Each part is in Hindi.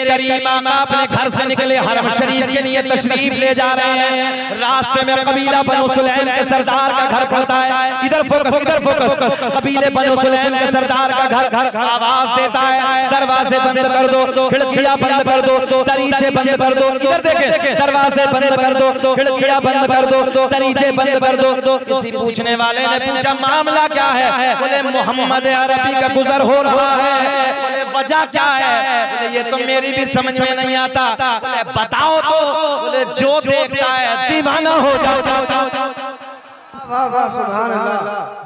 करीम आका अपने घर से निकले हरम शरीफ के लिए तशरीफ ले जा रहे हैं। रास्ते में कबीला बनु सुलैम के सरदार का घर पड़ता है। इधर फोकस। कबीले बनु सुलैम के सरदार का घर आवाज देता है, दरवाजे बंद कर दो, खिड़कियां बंद कर दो, दरीचे बंद कर दो। इधर देखें, दरवाजे बंद कर दो, खिड़कियां बंद कर दो, दरीचे बंद कर दो। किसी पूछने वाले ने पूछा मामला क्या है? बोले मोहम्मद अरबी का गुजर हो रहा है। बोले वजह क्या है? बोले ये तो मेरी भी समझ में नहीं आता। बोले बताओ तो। बोले जो देखता है दीवाना हो जाता।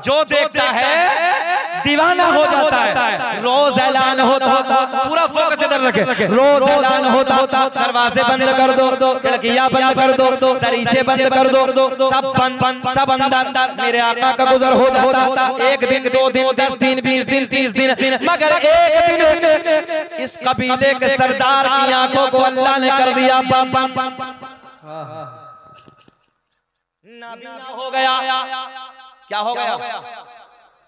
जो देखता है दीवाना हो जाता है। रोज ऐलान होता, पूरा फोकस इधर रखे, रोज ऐलान होता, दरवाजे बंद कर दो, खिड़कियां बंद कर दो, दरीचे बंद कर दो, सब अंदर मेरे आका का गुजर हो जाता। 1 दिन 2 दिन 10 दिन 20 दिन 30 दिन, मगर एक दिन इस कबीले के सरदार की आंखों को अल्लाह ने कर दिया नाबीना हो गया। क्या हो गया?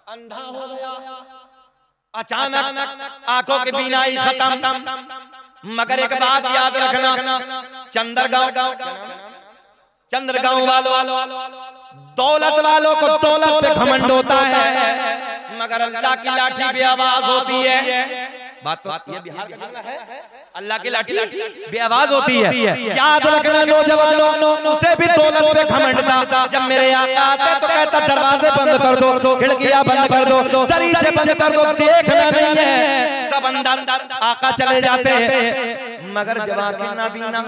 अंधा हो गया। अचानक आंखों की बीनाई खत्म। मगर एक बात याद रखना, चंद्रगांव वालों, दौलत वालों को दौलत पे घमंड होता है, मगर अल्लाह की लाठी भी आवाज होती है। बात तो ये बिहार का है, अल्लाह की लाठी बेआवाज होती है। याद रखना नौजवानों, उसे भी दौलत पे घमंड था। जब मेरे आका आते तो कहता दरवाजे बंद कर दो, खिड़कियां बंद कर दो, दरीचे बंद कर दो, देखना नहीं है। सब अंदर आका चले जाते हैं, मगर जवान की नाबीना,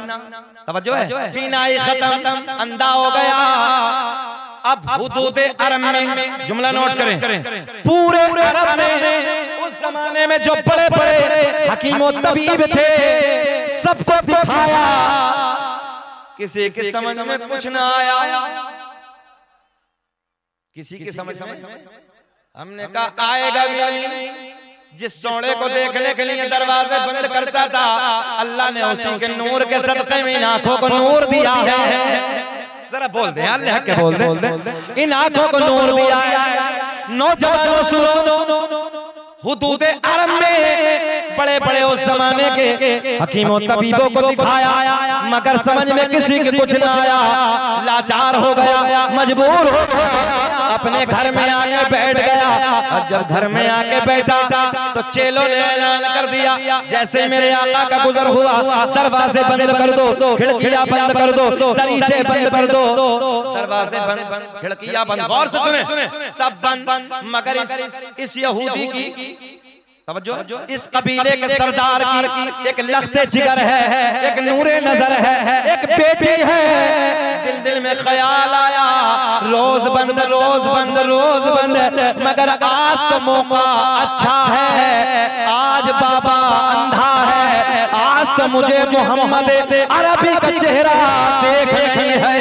तवज्जो है, बीनाई खत्म, अंधा हो गया। अब हुदूद अरब में जुमला नोट करें, पूरे अरब में उस जमाने में जो बड़े बड़े हकीम और तबीब थे सबको दिखाया, किसी के समझ में कुछ ना आया। किसी की समझ में हमने कहा आएगा भी नहीं। जिस सोने को देखने के लिए दरवाजे बंद करता था, अल्लाह ने उसी के नूर के सदक़े में इन आंखों को नूर दिया है। जरा बोल दे यार, लेके बोल दे, इन आंखों को नूर दिया है। नौजवानों सुनो, हुदूद अरब में बड़े बड़े उस जमाने के हकीमों तबीबों को दिखाया, मगर समझ में किसी के कुछ ना आया। लाचार हो गया, मजबूर हो गया, अपने घर में आके बैठ गया। और जब घर में आके बैठा तो चेलों ने ऐलान कर दिया, जैसे मेरे आका का गुजर हुआ दरवाजे बंद कर दो, खिड़कियां बंद कर दो, दरीचे बंद कर दो, दरवाजे बंद, खिड़कियां बंद। गौर से सुने, सब बंद, मगर इस यहूदी की तवज्जो, इस कबीले के सरदार की एक लख्ते जिगर है, एक नूरे नजर है, एक बेटी है। दिल में ख्याल आया, रोज बंद, रोज बंद, रोज बंद, मगर आज तो मौका अच्छा है, आज बाबा अंधा है, आज तो मुझे मोहम्मद अरबी का चेहरा देख रही है।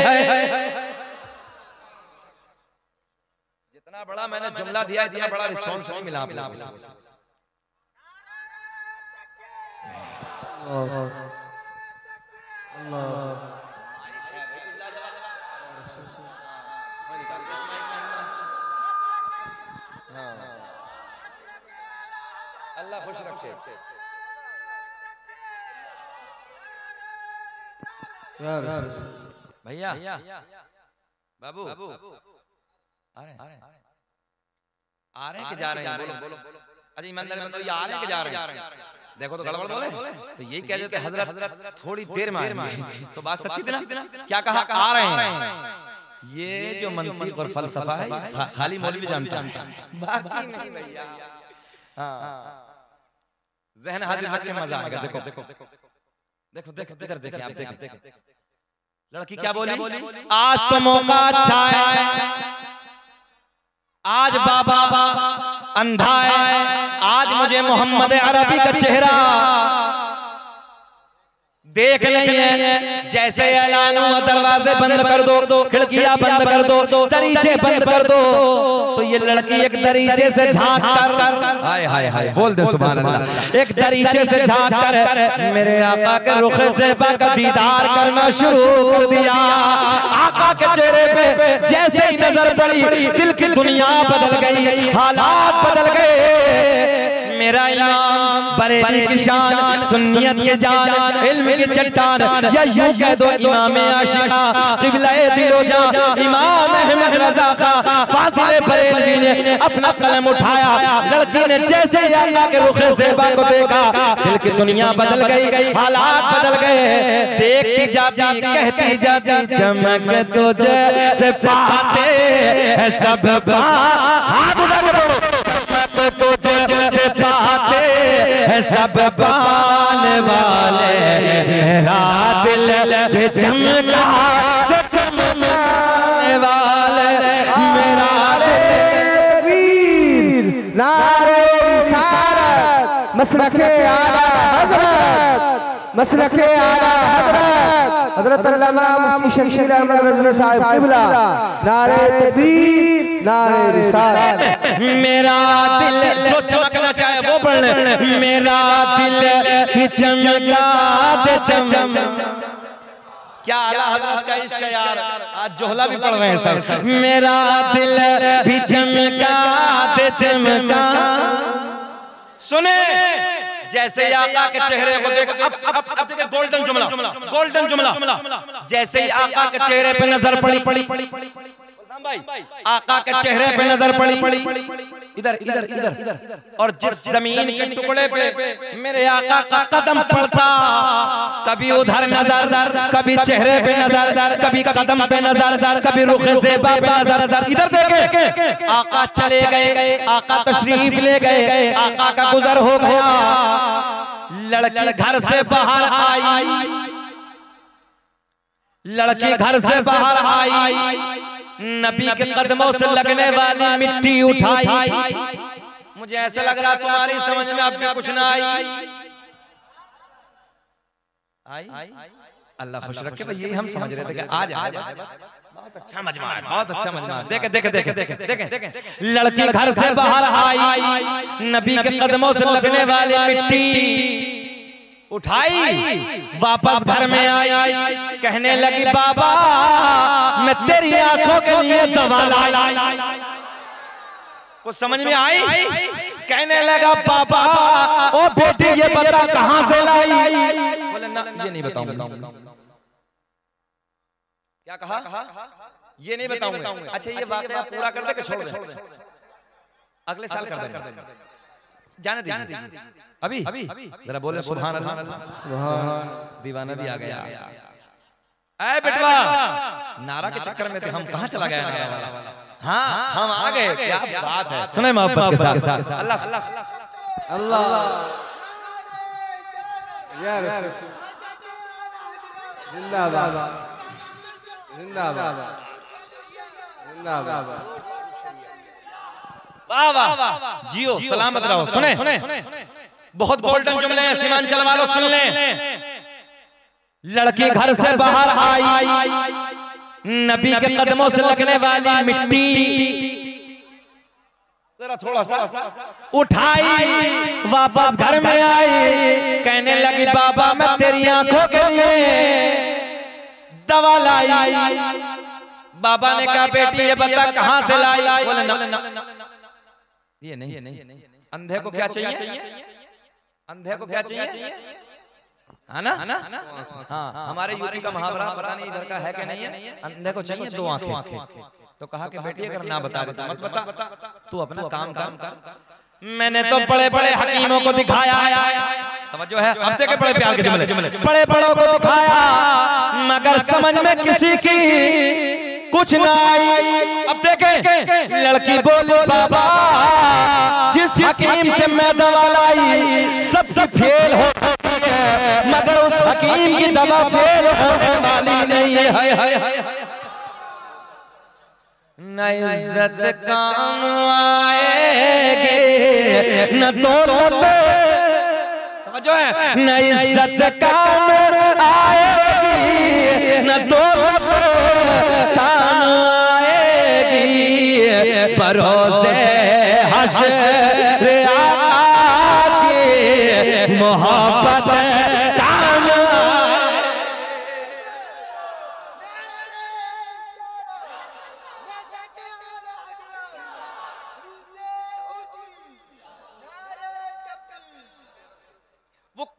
जितना बड़ा मैंने जुमला दिया, इतना बड़ा रिस्पॉन्स नहीं मिला आपको। अल्लाह खुश रखे। भैया बाबू आ रहे हैं कि जा रहे हैं? बोलो अजी मंदिर में तो ये आ रहे हैं कि जा रहे हैं? देखो तो गड़बड़ बोले तो यही कह देते हजरत थोड़ी देर में आएंगे, तो बात सच्ची थी ना? क्या कहा? आ रहे हैं। ये जो मंतिक और फलसफा है खाली मौलवी जानता है, बाकी नहीं भैया। ज़हन हाजिर रख के मजा आएगा। देखो देखो देखो देखो इधर देखिए, आप देखिए लड़की क्या बोली, आज तो मौका अच्छा है, आज बाबा अंधा है, आज मुझे मोहम्मद अरबी का चेहरा देख नहीं है। जैसे ऐलान हुआ दरवाजे बंद कर दो, खिड़कियां बंद कर दो, दरीचे बंद कर दो, तो ये लड़की एक दरीचे से झांक कर, हाय हाय हाय बोल दे सुभान अल्लाह, एक दरीचे से झांक कर मेरे आका के रुख से का दीदार करना शुरू कर दिया। आका के चेहरे पे जैसे ही नजर पड़ी, दिल की दुनिया बदल गई, हालात बदल गए। मेरा इमाम बरेली की शान, सुन्नियत के जान, इल्म की चट्टान, या यूं कह दो इमाम आशिका, क़िबला-ए दिलो-जा, इमाम अहमद रज़ा का फाज़िल बरेलवी ने अपना कलम उठाया। लड़की ने जैसे ही अल्लाह के रुखे ज़ेबा को देखा, दिल की दुनिया बदल गई, हालात बदल गए। देखती जाती कहती जाती, चमक तुझे से पाते हैं सब हाथ उठा के बोलो, चमक तुझे से पाते हैं सब पाने वाले, मेरा दिल पे चमका चमकने वाले, मेरा तकबीर, नारे रिसालत, मसलके आला हज़रत, मसलके आला हज़रत, हज़रत अल्लामा मुफ्ती शकील अहमद रज़वी साहब क़िबला, नारे तकबीर, नारे रिसालत। मेरा दिल जो चमकना चाहे वो पढ़ ले, मेरा दिल चमका दे चमक। क्या आला हज़रत का इश्क है यार, आज जोहला भी पढ़ रहे हैं सब। मेरा दिल भी चमका दे चमका। सुने जैसे ही आका के चेहरे को देख, अब देखिए गोल्डन जुमला, गोल्डन जुमला। जैसे ही आका के चेहरे पे नजर पड़ी भाई, आका के चेहरे पे नजर पड़ी, इधर इधर इधर, और जिस जमीन के टुकड़े पे मेरे आका का कदम पड़ता, कभी उधर नजर, कभी चेहरे पे नजर, कभी कदम पे नजर, कभी रुखे ज़ेबा पे नजर। इधर देखें, आका चले गए, आका तशरीफ ले गए, आका का गुजर हो गया। लड़की घर से बाहर आई, लड़की घर से बाहर आई, नबी के कदमों से लगने वाली मिट्टी उठाई। मुझे ऐसा लग रहा तुम्हारी समझ में अब भी कुछ ना आई। अल्लाह खुश रखे भाई, यही हम समझ रहे थे कि आज बहुत अच्छा मजमा है, बहुत अच्छा मजमा है। देखे देखे देखे देखे देखे, लड़की घर से बाहर आई, नबी के कदमों से लगने वाली मिट्टी उठाई, वापस घर में आई, कहने लगी बाबा मैं तेरी आंखों के लिए दवा लाई। कुछ समझ में आई? कहने लगा बाबा ओ बेटी ये बता कहां से लाई? बोले ना ये नहीं बताऊंगा। क्या कहा? ये नहीं बताऊंगा। अच्छा ये बात आप पूरा कर दे के छोड़ दे, अगले साल कर देंगे, जाने दीजिए। अभी जरा बोले सुभान अल्लाह। दीवाना भी आ गया। ऐ बेटवा नारा के चक्कर में थे हम, कहाँ चला गया नारा वाला? हाँ हम आ गए, क्या बात है। सुने मोहब्बत के साथ अल्लाह अल्लाह या रसूल जिंदाबाद जिंदाबाद जिंदाबाद। वाह वाह जियो सलामत रहो। सुने बहुत गोल्डन जुमले हैं, सीमांचल वालों सुन लें। लड़की घर से बाहर आई, नबी के कदमों से लगने वाली मिट्टी जरा थोड़ा सा उठाई, वापस घर में आई, कहने लगी बाबा मैं तेरी आंखों के लिए दवा लाई। बाबा ने कहा बेटी ये बता कहां से लाई? बोले ना ये नहीं। अंधे को क्या चाहिए? अंधे को क्या चाहिए? है ना? हाँ हमारे यूपी का मुहावरा पता नहीं इधर का है कि नहीं है, अंधे को चाहिए दो आंखें। तो कहा कि बेटी अगर ना बता रही तो मत बता, तू अपना काम कर। मैंने तो बड़े बड़े हकीमों को दिखाया, तवज्जो है, अब देखे बड़े प्यार के जुमले, बड़े बड़ों को दिखाया मगर समझ में किसी की कुछ ना आई। अब देखें लड़की बोली बाबा जिस हकीम से मैं दवा लाई सबसे फेल हो सकती है, मगर उस हकीम की दवा फेल होने वाली नहीं है। न इज्जत काम आएगी न दौलत, जो है न इज्जत काम आएगी न दौलत काम आएगी, भरोसे हश्र आका की मोहब्बत काम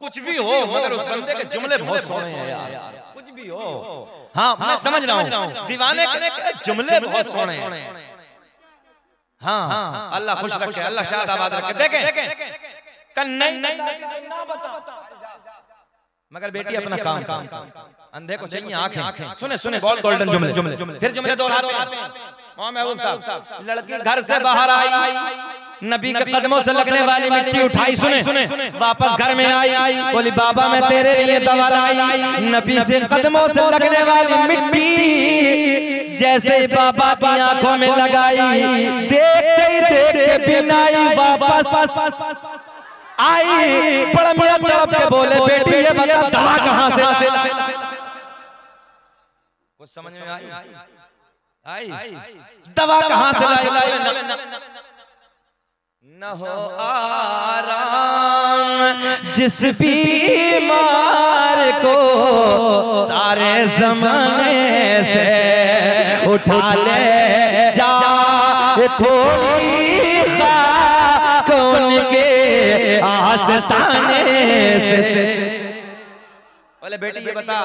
कुछ भी हो मगर उस बंदे के जुमले बहुत सोने हैं यार, कुछ भी हो। हाँ मैं समझ रहा हूँ, दीवाने के जुमले बहुत सोने हैं। हाँ अल्लाह खुश रखे, अल्लाह शाद आबाद रखे। देखें नहीं ना बता, मगर बेटी अपना काम, अंधे को चाहिए आंखें। सुने सुने बहुत गोल्डन जुमले, फिर जुमले दोहराते हैं। महबूब साहब, लड़की घर से बाहर आई, नबी के कदमों से लगने वाली मिट्टी उठाई, सुने वापस घर में आई, बोली बाबा मैं तेरे लिए दवा लाई। नबी से कदमों से लगने वाली मिट्टी जैसे बाबा की आंखों में लगाई, देखते बिनाई वापस आई। बड़ा मियां तड़प के बोले बेटी ये बता दवा कहां से लाई? कुछ समझ में आई? दवा कहां से लाई? न हो आराम जिस बीमार को सारे जमाने से उठा ले जा, थोड़ी कौन के आस्ताने से। बोले बेटी ये बता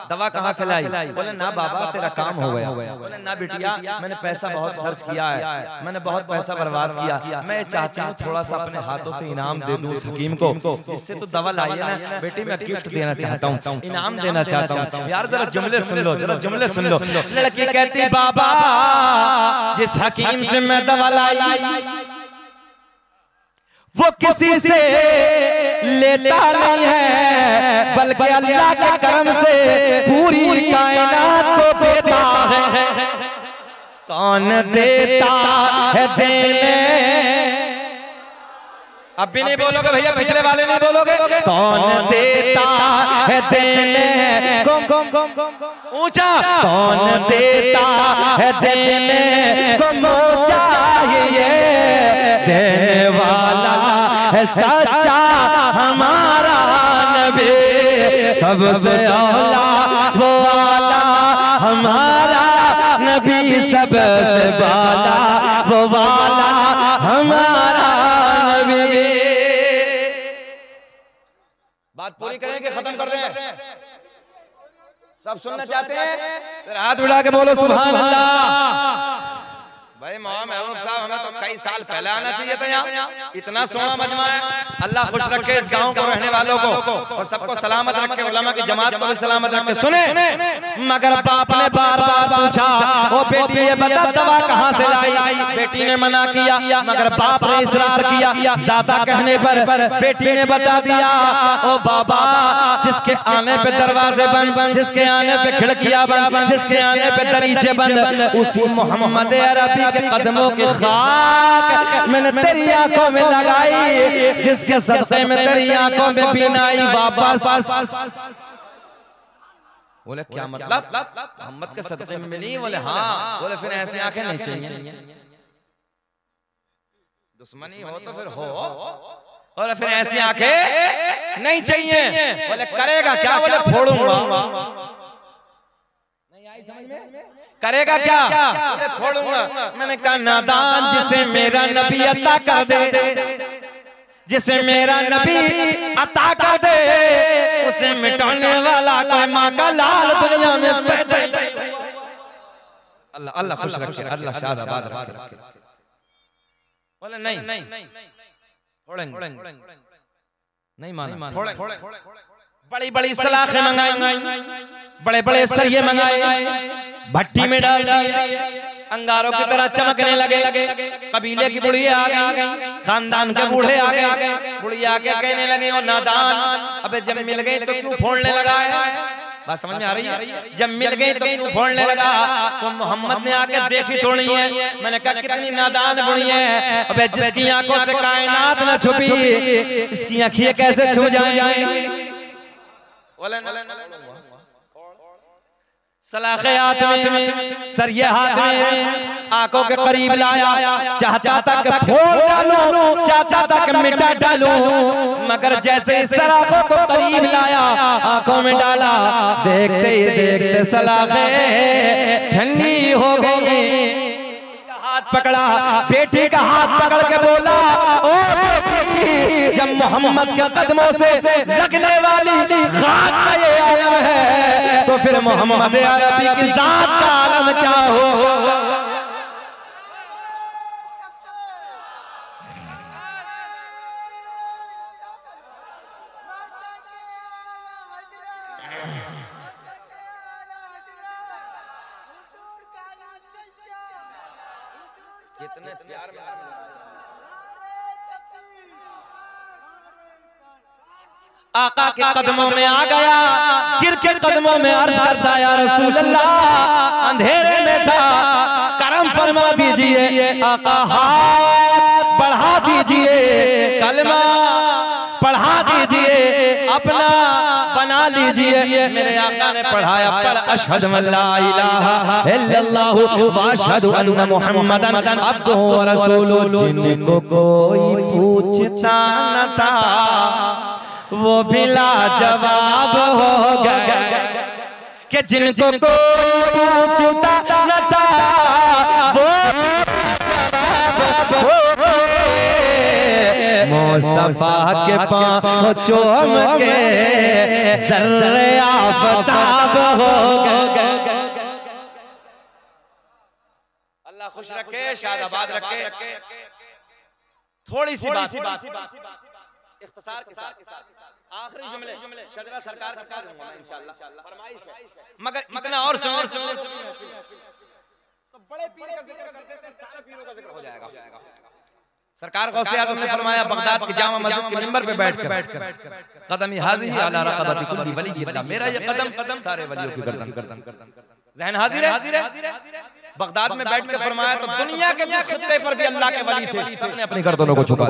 दवा कहाँ से लाई? बोले ना बाबा तेरा काम हो गया। बोले ना बेटिया मैंने पैसा बहुत खर्च किया है, मैंने बहुत पैसा बर्बाद किया, मैं चाहती हूँ थोड़ा सा अपने हाथों से इनाम दे दूं उस हकीम को जिससे तो दवा लाई है ना। बेटी मैं गिफ्ट देना चाहता हूँ, इनाम देना चाहता हूँ। यार जरा जुमले सुन लो, जरा जुमले सुन लो। लड़की कहती बाबा जिस हकीम से मैं दवा लाई वो किसी से लेता नहीं है, बल्कि अल्लाह के करम से पूरी कायनात को देता है। कौन देता है देने? अब भी नहीं बोलोगे भैया, पिछले वाले नहीं बोलोगे। कौन देता है देने को ऊंचा? कौन देता है देने को चाहिए? देने वाला है सच्चा हमारा नबी, सबसे औला वो वाला हमारा नबी, सबसे वाला वो वाला हमारा नबी। बात पूरी करेंगे, खत्म कर दें? सब सुनना चाहते हैं? फिर हाथ उठा के बोलो सुभान अल्लाह। भाई महबूब साहब हमें तो कई साल पहले आना चाहिए था यहाँ, इतना सोना मजमा है। अल्लाह खुश रखे इस गांव को रहने वालों को, और सबको सलामत रखे, उलमा की जमात को भी सलामत रखे। सुने मगर बाप ने बार बार पूछा ओ बेटी ये बता दवा कहाँ से लाई? बेटी ने मना किया मगर बाप ने इसरार किया। ज्यादा कहने पर बेटी ने बता दिया ओ बाबा जिसके आने पे दरवाजे बंद, जिसके आने पे खिड़कियां बंद, जिसके आने पे दरीचे बंद, उसी मोहम्मद अरबी के कदमों की खाक मैंने तेरी आंखों में लगाई, जिसके सदक़े में तेरी आंखों में बीनाई वापस। बोले क्या मतलब? मोहम्मद के सदक़े में मिली? बोले हाँ। बोले फिर ऐसी आंखें नहीं चाहिए, दुश्मनी हो तो फिर हो, और फिर ऐसी आंखें नहीं चाहिए। बोले करेगा क्या? बोले फोड़ूंगा। नहीं आई समझ में? करेगा क्या? बोले फोड़ूंगा। मैंने कहा नादान जिसे मेरा नबी अता कर दे, जिसे मेरा नबी अता कर दे, उसे मिटाने वाला कोई माँ का लाल दुनिया में पैदा। अल्लाह अल्लाह खुश रखे, अल्लाह शाद आबाद रखे। बोले नहीं फोड़ेंगे, नहीं माना, फोड़ेंगे। बड़ी बड़ी सलाखें मंगाई, बड़े बड़े सरिये मंगाए, भट्टी में डाल दिए, अंगारों की तरह चमकने लगे। कबीले की बुढ़िया आ गई, खानदान के बूढ़े आ गए। बुढ़िया आके कहने लगे ओ नादान अबे जब मिल गई तो क्यों फोड़ने लगा है? बात समझ में आ रही है? जब मिल गई तो क्यों फोड़ने लगा? तो मोहम्मद ने आके देखी थोड़ी है। मैंने कहा कितनी नादान बुढ़ी है, अबे जिसकी आंखों से कायनात न छुपी इसकी आंखें कैसे छुप जाएंगी? सलाखे हाथ में, सरिये हाथ में, आंखों के करीब लाया, चाहता था कि फोड़ डालूं, चाहता था कि मिटा डालूं, मगर जैसे इस सलाखों को करीब लाया, आंखों में डाला, देखते ही देखते सलाखे ठंडी हो गई। हाथ पकड़ा, बेटी का हाथ पकड़ के बोला, ओ बेटी, जब मोहम्मद के कदमों से लगने वाली खाक का ये आलम है तो फिर मोहम्मद अरबी की जात का आलम क्या हो। कितने प्यार में आका के कदमों में आ गया, गिर के कदमों में अर्ज करता या रसूल अल्लाह, अंधेरे में था, करम फरमा दीजिए, आका हाथ बढ़ा दीजिए, कलमा पढ़ा दीजिए, अपना बना लीजिए। मेरे आका ने पढ़ाया, पढ़ अशहदु अल्ला इलाहा इल्लल्लाहु व अशहदु अन्ना मुहम्मदन अब्दुहु व रसूलुहु। जिनको कोई पूछता न था वो भी लाजवाब हो गए, कि जिनको कोई पूछता न था वो लाजवाब हो गए। मुस्तफा के पांव चूम के ज़र्रे आफ़ताब हो गए। अल्लाह खुश रखे, शादाबाद रखे। थोड़ी सी बात इख्तिसार के साथ आखिरी जुमले शजरा सरकार का कर दूंगा इंशाअल्लाह, फरमाइश है, मगर इतना और सुन ले तो बड़े पीर का जिक्र करते हैं, सारे पीरों का जिक्र हो जाएगा। सरकार गौसे आज़म ने फरमाया, बगदाद की जामा मस्जिद के मिंबर पे बैठकर, कदमी हाज़िही अला रक़बति कुल्ली वली, मेरा ये कदम सारे वलियों की गर्दन। ज़हन हाजिर है? बगदाद में बैठ के फरमाया तो दुनिया के जिस खित्ते पर भी अल्लाह के वली थे, सबने अपनी गर्दनों को झुका,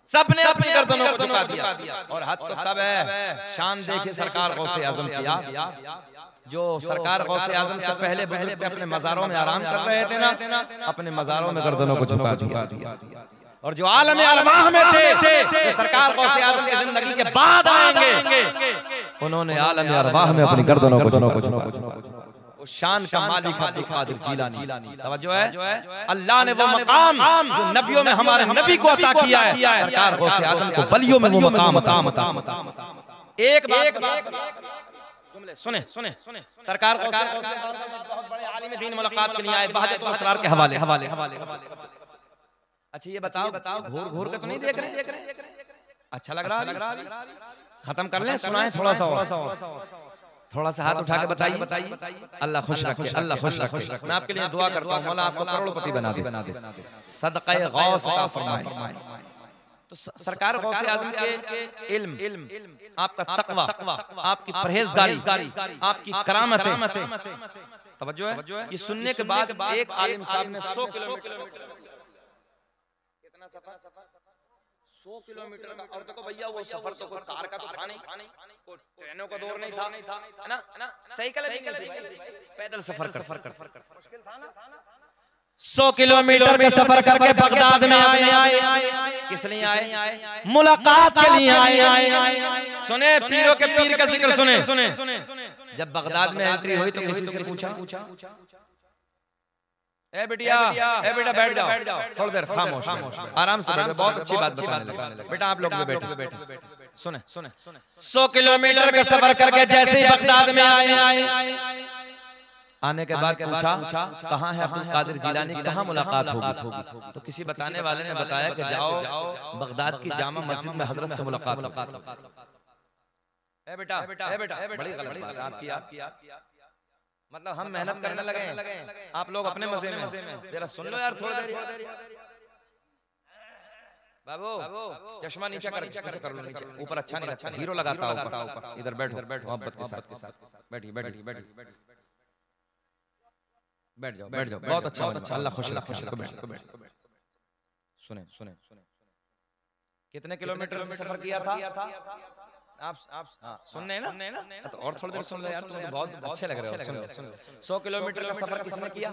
सबने अपनी गर्दनों को झुका दिया। और हद तो तब है, शान देखिए सरकार गौसे आज़म की, जो सरकार गौसे आज़म से पहले बुजुर्ग थे, अपने मज़ारों में आराम कर रहे थे ना, अपने मज़ारों में गर्दनों को झुका दिया। और जो आलम अरवाह में थे, जो सरकार गौसे आज़म की जिंदगी के बाद आएंगे, उन्होंने आलम अरवाह में अपनी गर्दनों को झुका। शान का मालिक अब्दुल कादिर जीलानी। तवज्जो है, अल्लाह ने वो मकाम जो नबियों में हमारे नबी को अता किया है, सरकार गौसे आज़म को वलियों में वो मकाम अता। एक बात सुने, सरकार बहुत बड़े आलिम दीन मुलाकात के लिए आए, बहजतुल असरार के हवाले। अच्छा ये बताओ, घूर के तो नहीं देख रहे? अच्छा लग रहा? खत्म कर लें, सुनाएं थोड़ा सा हाथ उठा के बताइए। अल्लाह खुश रखे, अल्लाह खुश रखे। मैं आपके लिए दुआ करता हूँ, मौला आपको करोड़पति बना दे, सदक़े गौस अता फरमाए। तो सरकार गौसे आज़म के इल्म, आपका तक़वा, आपकी परहेज़गारी, आपकी करामतें, तवज्जो है, ये सुनने के बाद एक आलिम साहब ने 100 किलोमीटर, कितना सफर, 100 किलोमीटर का। और देखो भैया वो सफर तो कोई कार का तो था नहीं, कोई ट्रेनों का दौर नहीं था, है ना, साइकिल भी नहीं थी, पैदल सफर कर मुश्किल था ना। 100 किलोमीटर का सफर करके बगदाद में आए। किस लिए आए? मुलाकात के लिए आए। सुने पीरों के पीर का जिक्र सुने। जब बगदाद में एंट्री हुई तो किसी से पूछा, ए बिटिया, ए बेटा बैठ जाओ, थोड़ी देर खामोश, आराम से बैठो, बहुत अच्छी बात बताने लगा। बेटा आप लोग बैठो। सुने 100 किलोमीटर का सफर करके जैसे ही बगदाद में आए, आने के बाद पूछा कहाँ है अब्दुल कादिर जिलानी, कहाँ मुलाकात होगी? तो किसी बताने वाले ने बताया कि जाओ बगदाद की जामा मस्जिद में हजरत से मुलाकात हो। ए बेटा, बड़ी गलत बात आपकी। मतलब हम मेहनत करने लगे, आप लोग अपने मजे में। जरा सुन लो यार थोड़ी देर। बाबू चश्मा नीचे कर लो, नीचे ऊपर अच्छा नहीं लगता, हीरो लगाता ऊपर। इधर बैठो मोहब्बत के साथ। बैठिए, बैठ जाओ, बहुत अच्छा, अल्लाह खुश रखे। सुने, कितने किलोमीटर सफर किया था आप सुनने ना? तो और थोड़ी देर सुन लो यार, तुम तो बहुत अच्छे लग रहे हो। सुन 100 किलोमीटर का सफर किसने किया?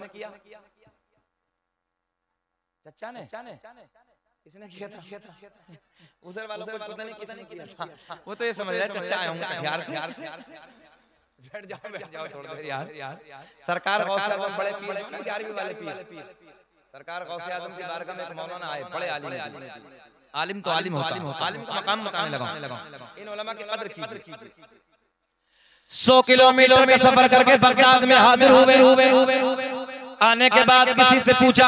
चचा ने। किसने किया था? उधर वालों को पता नहीं किसने किया था। वो तो ये समझ रहे चचा आए होंगे कटिहार से। बैठ जाओ थोड़ी देर यार। सरकार गौसे आजम बड़े पीर हैं ना, 11वीं वाले पीर। सरकार गौसे आजम की बारगाह में एक मौलाना आए, बड़े आलिम तो आलिम होता है, आलिम का मकाम बताने लगा। इन उलमा की कद्र की। 100 किलोमीटर का सफर करके बगदाद में हाजिर हुए। आने के बाद किसी से पूछा,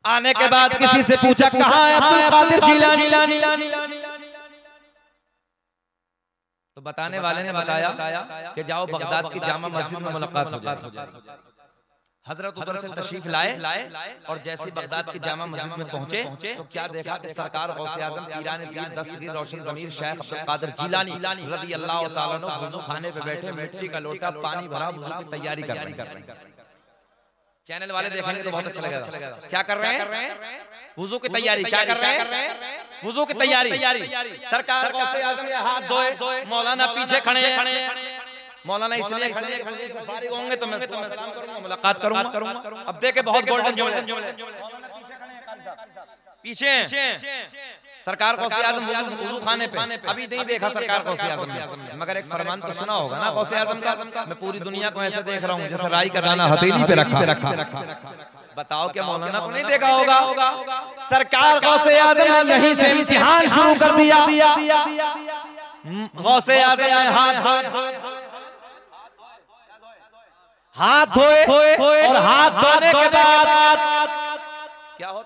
आने के बाद किसी से पूछा कहाँ है अब्दुल कादिर जिलानी? तो बताने वाले ने बताया कि जाओ बगदाद की जामा मस्जिद में मुलाकात हो जाए। हजरत उधर से तशरीफ लाए और जैसे बगदाद की जामा मस्जिद में पहुंचे तो क्या देखा कि सरकार गौसे आजम पीराने पीर दस्तगीर रोशन ज़मीर शेख अब्दुल कादिर जिलानी रज़ी अल्लाह तआला अन्हु वुज़ू खाने पे बैठे, मिट्टी का लोटा पानी भरा वुज़ू की तैयारी कर रहे हैं। चैनल वाले देखेंगे तो बहुत अच्छा लगेगा। क्या कर रहे हैं? वुज़ू की तैयारी। क्या कर रहे हैं? वुज़ू की तैयारी। सरकार गौसे आजम के हाथ धोए, मौलाना पीछे खड़े हैं। मौलाना इसलिए फारिग होंगे तो मैं सलाम करूंगा, मुलाकात करूंगा। अब देखे बहुत गोल्डन जुमले। पीछे सरकार गौसे आजम वुज़ू खाने पे, अभी नहीं देखा सरकार गौसे आजम ने, मगर एक फरमान तो सुना होगा ना गौसे आजम का। मैं पूरी दुनिया को ऐसे देख रहा हूँ जैसे राई का दाना हथेली पे रखा। बताओ क्या मौलाना को नहीं देखा होगा? सरकार गौसे आजम ने यहीं से इम्तिहान शुरू कर दिया। गौसे आजम ने हाथ धोए और हाथ धोने के बाद क्या हो?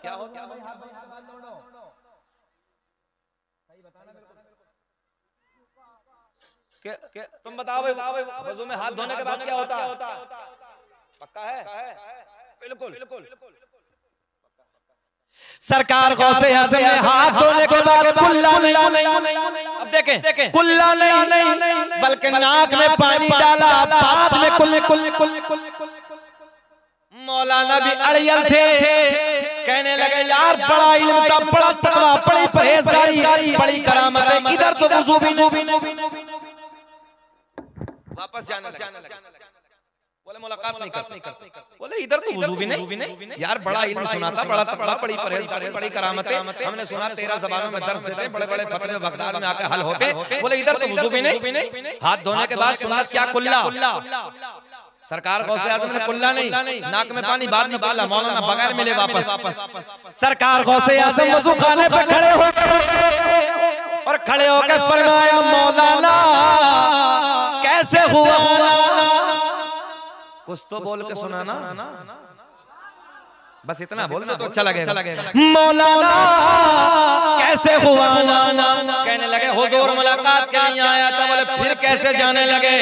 तुम बताओ वज़ू में हाथ धोने के बाद क्या होता है? पक्का है? बिल्कुल। सरकार गौसे आजम ने हाथ धोने के बाद कुल्ला नहीं, अब देखें कुल्ला नहीं बल्कि नाक में पानी डाला, बाद में कुल। मौलाना भी अड़ियल थे, कहने लगे यार बड़ा इल्म था, बड़ा तकवा, बड़ी परहेजगारी, बड़ी करामत है, इधर तो वुज़ू भी नहीं। वापस जाने लगे। बोले मुलाकात नहीं करते। बोले इधर तो वुज़ू भी नहीं। यार बड़ा इल्म सुना था, बड़ा तकवा, बड़ी परहेजगारी, बड़ी करामत है, हमने सुना 13 ज़बानों में दर्स देते, बड़े फतवे बगदाद में आकर हल होते। बोले इधर तो वुज़ू भी नहीं। हाथ धोने के बाद सुना क्या कुल्ला। सरकार गौसे आजम ने कुल्ला नहीं, नाक में पानी बाद में डाला, मौलाना बगैर मिले वापस। सरकार गौसे आजम वुज़ू खाने पे खड़े हो गए और खड़े होकर फरमाया मौलाना कैसे हुआ? कुछ तो बोल के सुनाना, बस इतना बोल दो तो अच्छा लगेगा। मौलाना कैसे हुआ? कहने लगे हुजूर मुलाकात के लिए आया था। बोले फिर कैसे जाने लगे?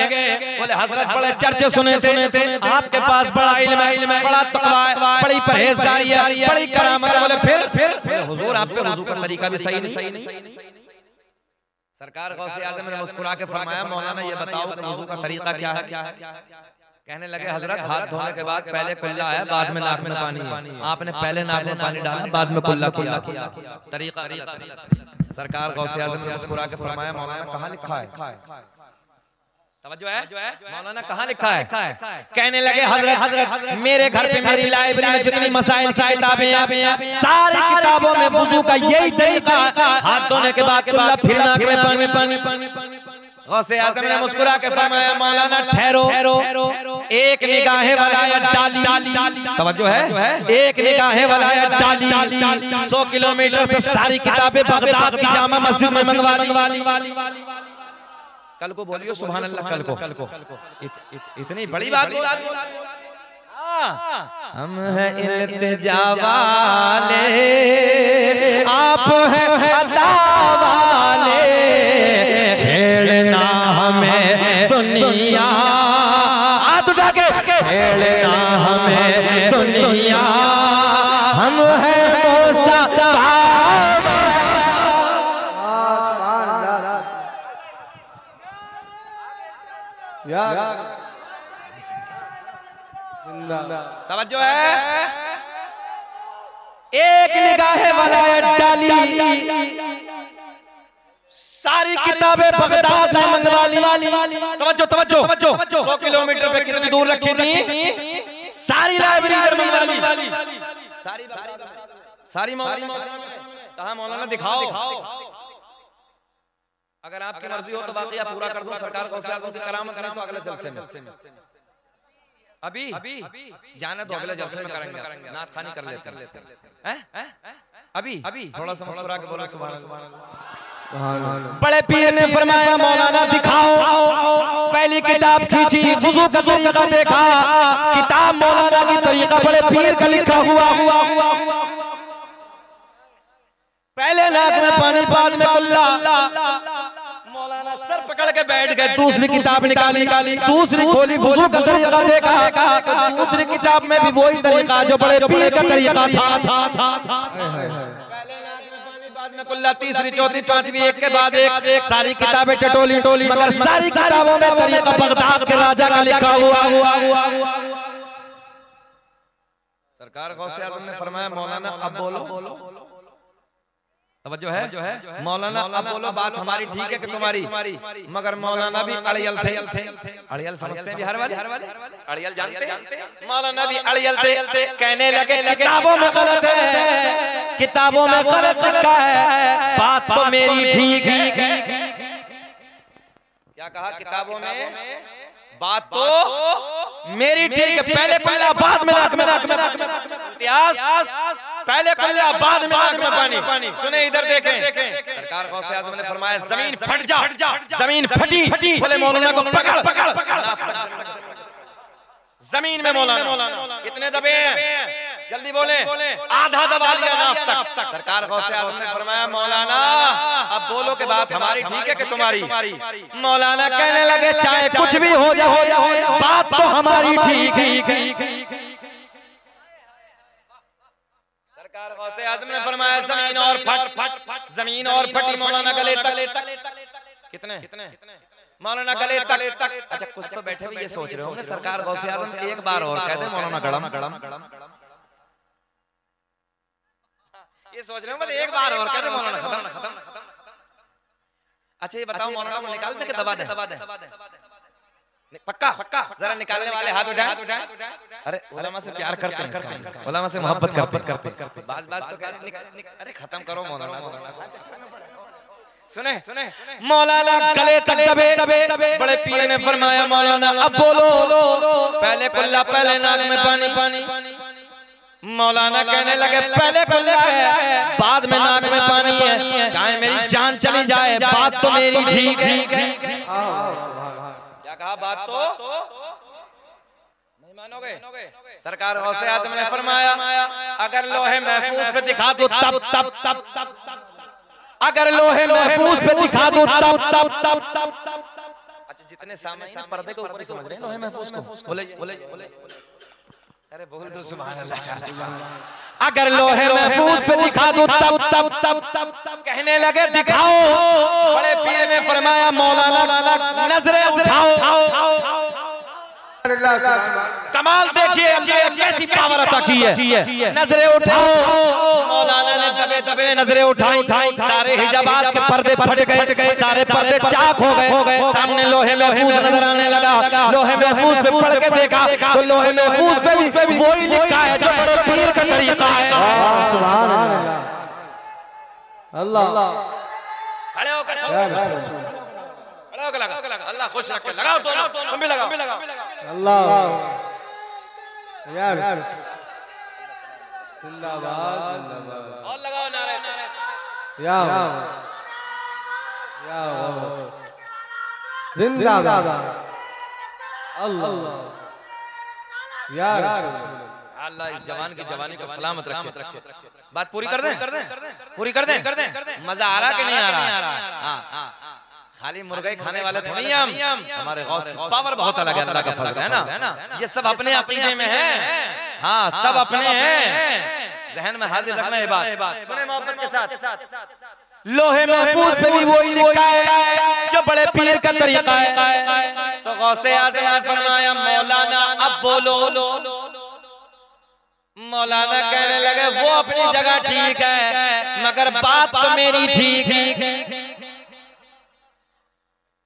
बोले हजरत बड़े चर्चे सुने थे, आपके पास बड़ा इल्म है, बड़ा तकवा है, बड़ी परहेजगारी है, बड़ी करामत है। बोले फिर हुजूर आपके वुज़ू का तरीका भी सही नहीं। सरकार गौसे आजम ने मुस्कुरा के फरमाया मौलाना ये बताओ कि वुज़ू का तरीका क्या है? कहने लगे हजरत हाथ धोने के बाद पहले कुल्ला है, बाद में नाक में पानी है। आपने पहले नाक में पानी डाला, बाद में कुल्ला किया। तरीका। सरकार गौसे आजम ने मुस्कुरा के फरमाया मौलाना कहाँ लिखा है? तवज्जो है? मौलाना कहाँ लिखा है? कहने लगे हजरत मेरे घर पे मेरी लाइब्रेरी में जितनी मसाइल की किताबें हैं, सारी किताबों में वुज़ू का यही तरीका, हाथ धोने के बाद कुल्ला, फिर नाक में पानी। गौसे आजम ने मुस्कुरा के फरमाया मौलाना ठहरो, एक निगाहे वलायत डाली। तवज्जो है? एक निगाहे वलायत डाली। 100 किलोमीटर से सारी किताबें बगदाद की जामा मस्जिद में मंगवा ली। कल को बोलियो सुभान अल्लाह। कल को इतनी बड़ी बात। हम हैं इल्तिजा वाले, आप हैं अता वाले, छेड़ना हमें दुनिया, हाथ उठा के छेड़ना हमें दुनिया, हम हैं मुस्तफा। तवज्जो है? एक निगाहे वलायत डाली, सारी किताबें बगदाद में मंगवा ली। तवज्जो 100 किलोमीटर पे कितनी दूर रखी थी? सारी लाइब्रेरी मंगवा ली। सारी मौलाना कहाँ? मौलाना दिखाओ। अगर आपकी मर्जी हो तो वाकया पूरा कर दूं, सरकार गौसे आज़म की करामत नहीं तो अगले जलसे में। अभी जाने तो अगले जलसे में करेंगे, नात खानी कर लेते हैं। अभी थोड़ा सा मुस्कुरा के बोलो सुभान अल्लाह। बड़े पीर ने फरमाया मौलाना दिखाओ, पहली किताब खींची, वुजू का तरीका देखा, किताब मौलाना की तरीका बड़े पीर का लिखा हुआ। पहले नाक में पानी, बाद में कुल्ला। मौलाना सर पकड़ के बैठ गए, दूसरी किताब निकाली, दूसरी खोली, वुजू का तरीका देखा, दूसरी किताब में भी वही तरीका जो बड़े पीर का तरीका था। पहले नाक में पानी, बाद में कुल्ला, तीसरी, चौथी, पांचवी, एक के बाद एक, सारी किताबें टटोली, मगर सारी किताबों में तरीका बगदाद के राजा का लिखा हुआ। सरकार गौसे आज़म ने फरमाया मौलाना अब बोलो, तवज्जो है मौलाना अब बोलो, बात हमारी ठीक है कि तुम्हारी? मगर मौलाना भी अड़ियल थे। अड़ियल समझते हैं बिहार वाले? अड़ियल जानते हैं? मौलाना भी अड़ियल थे। कहने लगे किताबों में गलत है, किताबों में गलत लिखा है, बात तो मेरी ठीक है। क्या कहा? किताबों में बात तो मेरी ठीक है। पहले कुल्ला, बाद में नाक में इतिहास, पहले कुल्ला, बाद में नाक में पानी। सुने इधर देखें, सरकार गौसे आज़म ने फरमाया जमीन फट जा, जमीन फटी। बोले मौलाना को पकड़। जमीन में मौलाना कितने दबे हैं? जल्दी बोले। आधा दबा लिया नाफ तक। सरकार गौसे आज़म ने फरमाया मौलाना अब बोलो कि बात हमारी ठीक है कि तुम्हारी? मौलाना कहने लगे चाहे कुछ भी हो जाए, बात तो हमारी ठीक। सरकार गौसे आज़म ने फरमाया जमीन और फट, जमीन और फटी। मौलाना गले तक। कितने? मौलाना गले तक। अच्छा कुछ तो बैठे भी ये सोच रहे होंगे सरकार गौसे आज़म एक बार और कह दे मौलाना गड़म। ये सोच रहे होंगे एक बार और कह दे मौलाना खत्म। अच्छा ये बताओ मौलाना को निकाल दे कि दबा दे? पक्का जरा निकालने वाले हाथ उठाएं। अरे उलमा से प्यार करते हैं, उलमा से मोहब्बत करते। बात तो अरे खत्म करो मौलाना। सुने मौलाना गले तक दबे। बड़े पीर ने फरमाया मौलाना अब बोलो। पहले कुल्ला, पहले नाक में पानी। मौलाना कहने लगे पहले कुल्ला है, बाद में नाक में पानी है, चाहे मेरी जान चली जाए, बात तो मेरी ठीक है। क्या कहा? बात तो नहीं मानोगे? सरकार गौसे आज़म ने फरमाया अगर लोहे महफूज पे दिखा दो तब, अगर लोहे महफूज पे दिखा दो तब। अच्छा जितने सामने पर्दे के ऊपर समझ रहे हैं लोहे महफूज को? बोले अरे बोल दो सुभान अल्लाह। अगर लोहे महफूज पे दिखा दो तब कहने लगे दिखाओ। बड़े पीर ने फरमाया मौलाना नजरें उठाओ। कमाल देखिए अल्लाह ने कैसी पावर अता की है। नजरें उठाओ। मौलाना ने दबे नजरें उठाई, सारे हिजाबात के पर्दे फट गए, सारे पर्दे चाक हो गए। सामने लोहे महफूज नजर आने लगा। लोहे महफूज पे पढ़ के देखा तो लोहे महफूज पे भी वही लिखा है जो बड़े पीर का तरीका है। सुभान अल्लाह। खड़े होकर अल्लाह खुश रखे। लगाओ दोनों, तुम भी लगाओ। अल्लाह यार जिंदाबाद। और लगाओ नारे। या जिंदाबाद। अल्लाह यार अल्लाह इस जवान की जवानी को सलामत रखे। बात पूरी कर दें। मजा आ रहा कि नहीं आ रहा? खाली मुर्गे खाने वाले थोड़ी हम, हमारे गौस की पावर बहुत अलग है, अल्लाह का फजल है ना। ये सब अपने अकीदे में है। हाँ सब अपने हैं, जहन में हाजिर रखना है बात। सुने मोहब्बत के साथ लोहे महफूज पे भी वही लिखा है जो बड़े पीर का तरीका है। तो गौसे आज़म ने फरमाया मौलाना अब बोलो। मौलाना कहने लगे वो अपनी जगह ठीक है मगर बात तो मेरी ठीक है।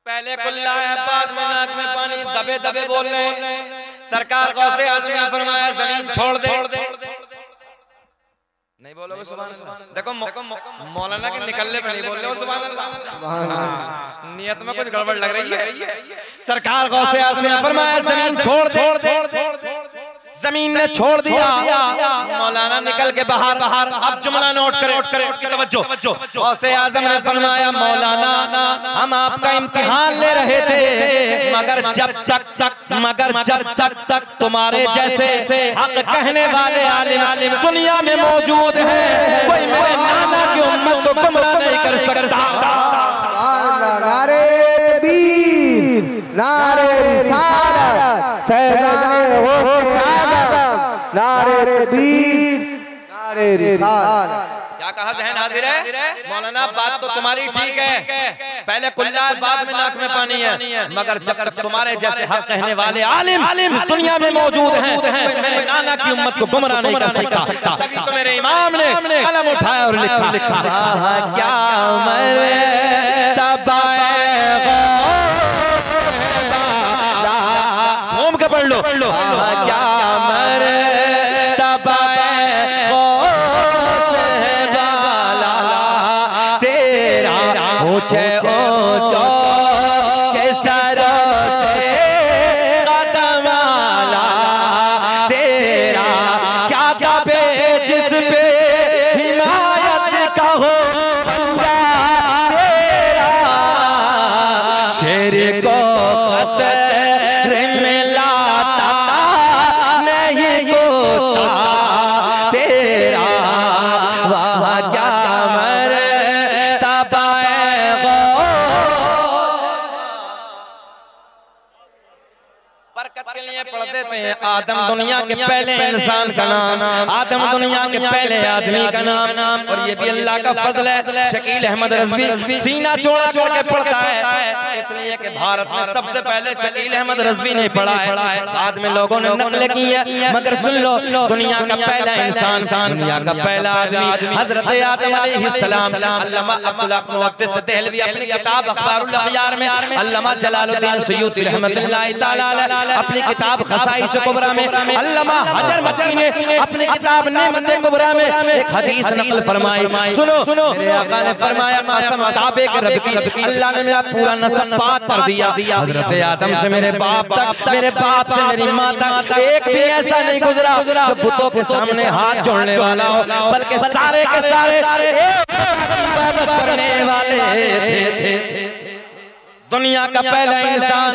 पहले कुल्ला है, बाद में नाक में पानी, दबे बोल रहे हैं। सरकार गौसे आज़म ने फरमाया जमीन छोड़ दे। नहीं बोलोगे सुभान अल्लाह? देखो मौलाना के निकलने पे नहीं बोल रहे हो सुभान अल्लाह। नियत में कुछ गड़बड़ लग रही है। सरकार गौसे आज़म ने फरमाया जमीन छोड़ दे। जमीन ने छोड़ दिया। मौलाना निकल के बाहर अब जुमला नोट करें तवज्जो। गौसे आज़म ने फरमाया मौलाना हम आपका इम्तिहान ले रहे थे, मगर जब तक तुम्हारे जैसे हक कहने वाले आलिम दुनिया में मौजूद हैं, कोई मेरे नाना की उम्मत को गुमराह नहीं कर सकता। नारे तकबीर, नारे रिसालत, फैज़ाने हो नारे तकबीर, नारे रिसालत। क्या कहा ज़हन हाजिर है? मौलाना बात तो तुम्हारी ठीक है, पहले कुल्ला है बाद में नाक में पानी है, मगर जब तक तुम्हारे जैसे हक कहने वाले आलिम इस दुनिया में मौजूद हैं, मेरे नाना की उम्मत को गुमराह नहीं कर सकता। तभी तो मेरे इमाम ने कलम उठाया और लिखा क्या झूम के पढ़ लो क्या आदम दुनिया के पहले इंसान का नाम, आदम दुनिया के पहले आदमी का नाम, और ये भी अल्लाह का फजल है। शकील अहमद रज़वी सीना चौड़ा करके पढ़ता है, इसलिए कि भारत में सबसे पहले शकील अहमद रज़वी ने पढ़ा है, बाद में लोगों ने नकल की है। मगर सुन लो, दुनिया का पहला इंसान, दुनिया का पहला आदमी हजरत आदम अलैहिस्सलाम। अल्लामा अब्दुल हक मुहद्दिस देहलवी अपनी किताब अखबारुल अखयार में, अल्लामा जलालुद्दीन सयूती रहमतुल्लाह तआला अलैह अपनी किताब खसाइस कुबरा में, अल्लामा हजर मकी ने अपनी किताब नेमत कुबरा में एक हदीस नकल फरमाई। सुनो मेरे आका ने फरमाया कसम काबे के रब की, अल्लाह ने मेरा पूरा नस्ब पाक कर दिया। हजरत आदम से मेरे बाप तक, मेरे बाप से मेरी माँ तक एक भी ऐसा नहीं गुजरा जो बुतों के सामने हाथ जोड़ने वाला हो, बल्कि सारे के सारे इबादत करने वाले थे। दुनिया का पहला इंसान,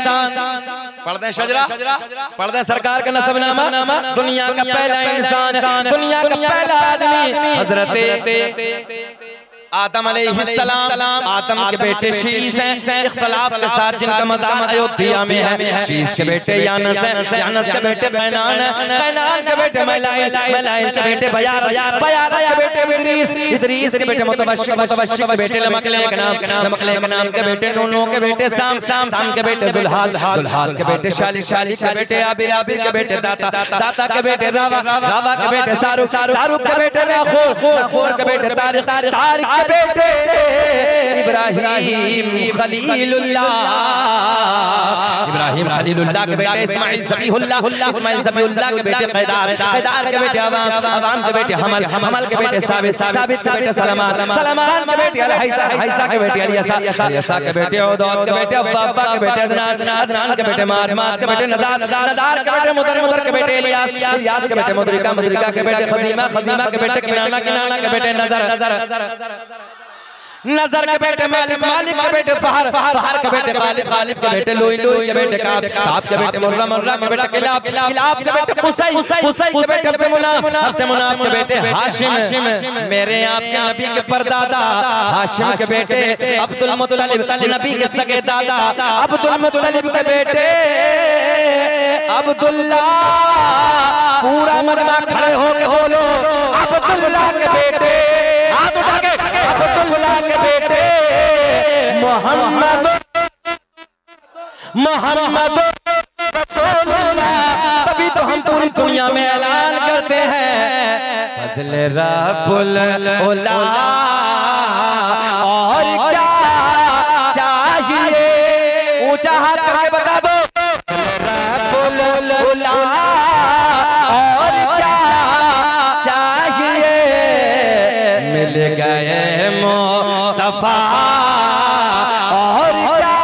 पढ़ दें शजरा, पढ़ दें सरकार का नसबनामा। दुनिया का पहला इंसान, दुनिया का पहला आदमी हजरत आदम अलैहिस्सलाम। आदम के बेटे शीस हैं, इख्तिलाफ के साथ जिनका मज़ार अयोध्या में है। शीस के बेटे यानस हैं, यानस के बेटे कैनान हैं, कैनान के बेटे मलाइल, मलाइल के बेटे बयार, बयार के बेटे इदरीस, इदरीस के बेटे मुतवश्शिक, मुतवश्शिक के बेटे लमकलेक नाम, लमकलेक नाम के बेटे नूनो के बेटे साम, साम के बेटे जुल्हाल, जुल्हाल के बेटे शालिक, शालिक के बेटे आबिर, आबिर के बेटे दाता, दाता के बेटे रावा, रावा के बेटे सारुक, सारुक के बेटे नाखोर, नाखोर के बेटे तारिक, तारिक बेटे इब्राहिम खलीलुल्लाह, इब्राहिम खलीलुल्लाह के बेटे इस्माइल ज़बीहुल्लाह, इस्माइल ज़बीहुल्लाह के बेटे कैदार, कैदार के बेटे अवाम, अवाम के बेटे हमल, हमल के बेटे साबित, साबित के बेटे सलमान, सलमान के बेटे अलहैसा, अलहैसा के बेटे अलियसा, अलियसा के बेटे उदौद के बेटे अब्बा, अब्बा के बेटे अदनान, अदनान के बेटे माद, माद के बेटे नदार, नदार के बेटे मुदर, मुदर के बेटे इलियास, इलियास के बेटे मुदरिका, मुदरिका के बेटे खदीमा, खदीमा के बेटे किनाना, किनाना के बेटे नजर, नजर के बेटे मालिक, मालिक के बेटे फहर, फहर के बेटे गालिब, गालिब के बेटे लुई, लुई के बेटे काब, काब के बेटे मुर्रा, मुर्रा के बेटे किलाब, किलाब के बेटे कुसै, कुसै के बेटे अब्द मुनाफ, अब्द मुनाफ के बेटे हाशिम, मेरे आपके नबी के परदादा हाशिम के बेटे अब्दुल मुत्तलिब, नबी के सगे दादा अब्दुल मुत्तलिब के बेटे अब्दुल्ला। पूरा मजमा खड़े होके बोलो अब्दुल्ला के बेटे, हाथ उठा के अब्दुल्ला के बेटे मोहम्मद, मोहम्मद रसूलुल्लाह। तभी तो हम पूरी दुनिया में ऐलान करते हैं फज़ल रब्बुल उला। और क्या चाहिए ऊंचा हाथ करके बता दो, रब्बुल उला। और क्या चाहिए मिल गए मुस्तफा। और क्या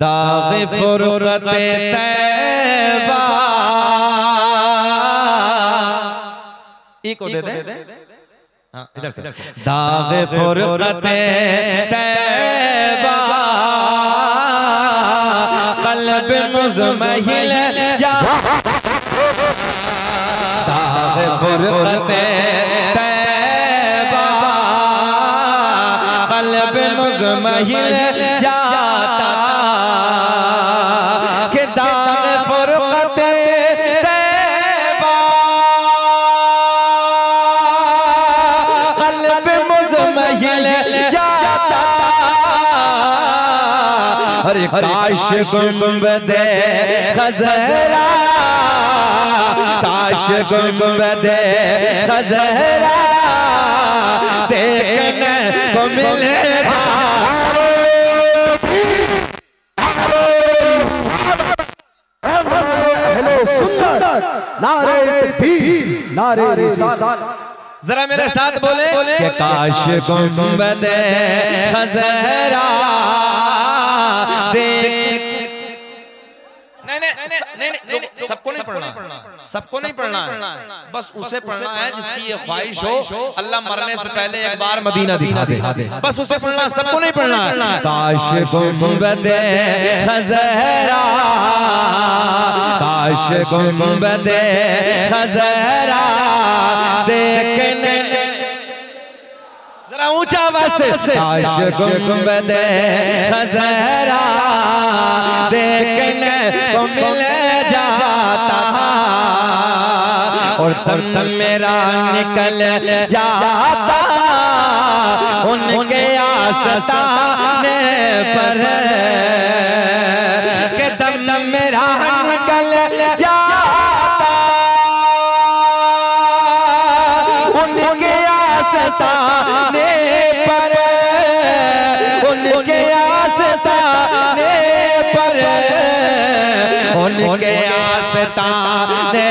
दाग़ फुरक़त तैबा को दे दे। हाँ इधर से। दाग़ फुरक़त तैबा क़ल्ब मुज़महिल जा दाग़ फुरक़त तैबा क़ल्ब मुज़महिल जाता कि दाग़ फुरक़त तैबा क़ल्ब मुज़महिल जाता। अरे काश गुंबदे खज़रा काश गुंबदे खज़रा देखने को मिल नारे तकबीर नारे रिसालत। जरा मेरे साथ बोले कि काश गुंबदे खज़रा देख। नहीं सबको नहीं पढ़ना, सबको नहीं पढ़ना है, बस उसे पढ़ना है जिसकी ये ख्वाहिश हो अल्लाह मरने से पहले एक बार मदीना दिखा दे, बस उसे पढ़ना, सबको नहीं पढ़ना है। काश गुंबदे खज़रा काश गुंबदे खज़रा देखने जरा ऊंचा बस काश गुंबदे खज़रा देखने को मिल जाता और तम मेरा निकल जाता उनके आस्ताने पर के दम मेरा निकल जाता उनके आस्ताने पर उनके आस्ताने पर उनके आस्ताने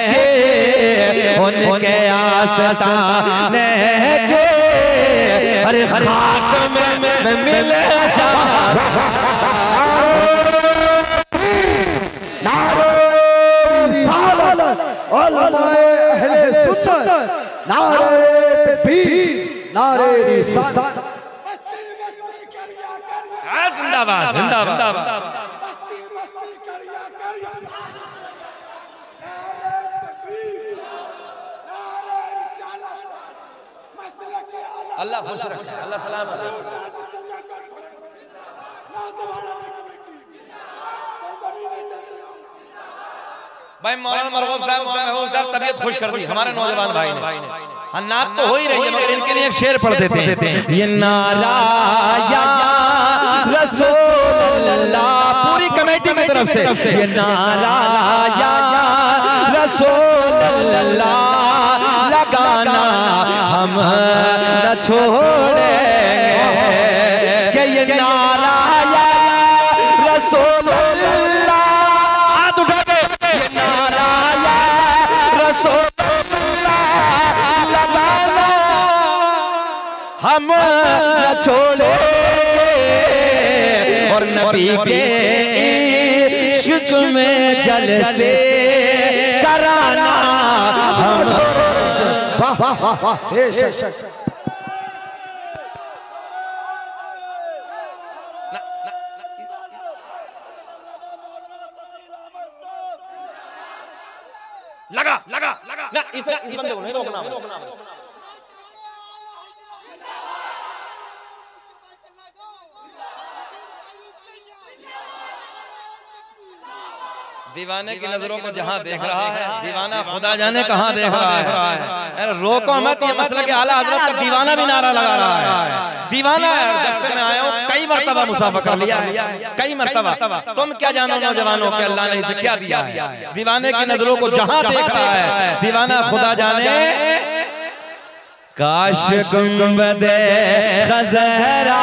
के उनके आस्ताने के अरे खाक में मिल जाता। नारे रिसालत उलमाए अहले सुन्नत नारे तकबीर नारे रिसालत। जिंदाबाद जिंदाबाद। अल्लाह खुश रखे, अल्लाह सलाम रखे। भाई मौलाना मरगूब साहब तबीयत खुश कर दी हमारे नौजवान भाई ने। हाँ नात तो हो ही रही है मगर इनके लिए एक शेर पढ़ देते हैं। ये नारा या रसूल अल्लाह पूरी कमेटी की तरफ से ये नारा या रसूल अल्लाह लगाना हम न छोड़ेंगे कि ये नारा या रसूल अल्लाह हाथ उठा के ये नारा या रसूल अल्लाह लगाना हम न छोड़ेंगे और नबी के इश्क में जलसे कराना हम वाह वाह वाह वाह लगा लगा लगा ना इस बंदे को नहीं रोकना। दीवाने की नजरों को जहां देख रहा है दीवाना खुदा जाने कहां देख रहा है। रोको मत, ये मसला के आला हजरत तक दीवाना भी नारा लगा रहा है। दीवाना है। जब से मैं आया हूं कई मर्तबा मुसाफा कर लिया है, कई मर्तबा। तुम क्या जानो नौजवानों के अल्लाह ने इसे क्या दिया है। दीवाने की नजरों को जहां देख रहा है दीवाना खुदा जाने। काश गुंबदे खज़रा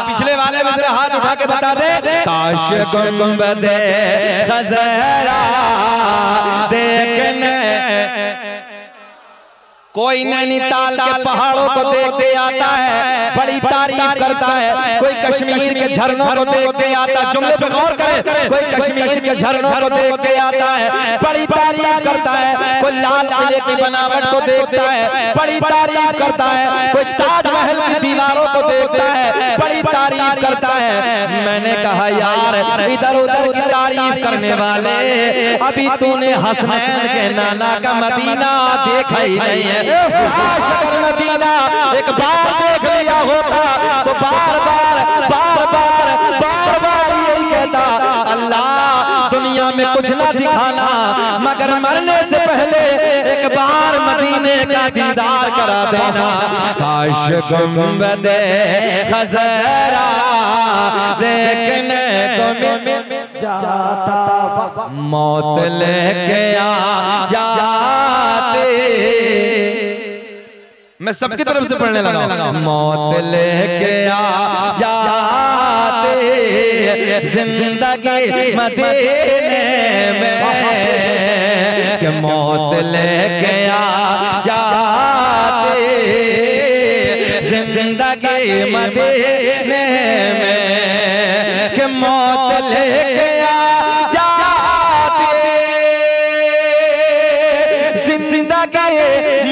पिछले वाले में जरा हाथ उठा के बता दे। काश गुंबदे खज़रा देखने कोई नैनीताल के पहाड़ों को देखते आता है, बड़ी तारीफ करता है। कोई कश्मीर के झरनों को देख के आता, जुमले पे गौर करें, कोई कश्मीर के झरनों को देख के आता है, बड़ी तारीफ करता है। कोई लाल किले की बनावट को देखता है, बड़ी तारीफ करता है। कोई ताजमहल की दीवारों को देखता है, बड़ी तारीफ करता है। मैंने कहा यार इधर उधर की तारीफ करने वाले, अभी तूने हसनैन के नाना का मदीना देखा ही नहीं है। काश अगर मदीना एक बार देख लिया होता तो बार बार बार बार बार बार यही कहता, अल्लाह दुनिया में कुछ ना दिखाना मगर मरने से पहले एक बार मदीने का दीदार करा देना। काश गुंबदे खज़रा देखने को मिल जाता, मौत लेके आ जाते। मैं सबकी तरफ से पढ़ने लगा, मौत लेके आ जाते जिंदगी मदीने में, कि मौत लेके आ जाते जिंदगी मदीने में, कि मौत लेके आ जाते जिंदगी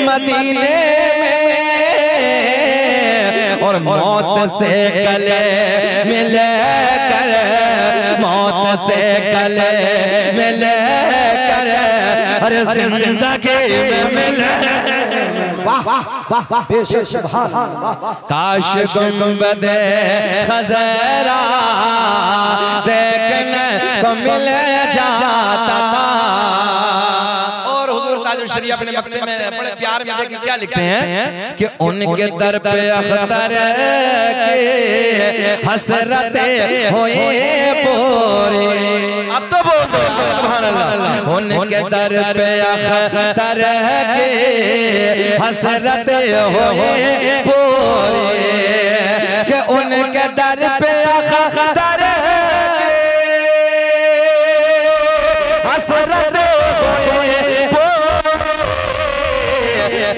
मदीने में, और मौत से गले मिले कर, मौत से गले मिले कर, अरे जिंदगी में मिले। वाह वाह वाह बेशक सुभान अल्लाह। काश गुंबदे खज़रा देखने को मिल जाता। और हुजूर ताजुल शरीफ अपने मकते में बड़े प्यार में देखिए क्या लिखते हैं कि उनके दर पे अख्तर के हसरते होए पूरी। अब तो बोल दो सुभान अल्लाह। उनके दर पे अख्तर के हसरते होए पूरी, कि उनके दर पे अख्तर हसरते होए पूरी,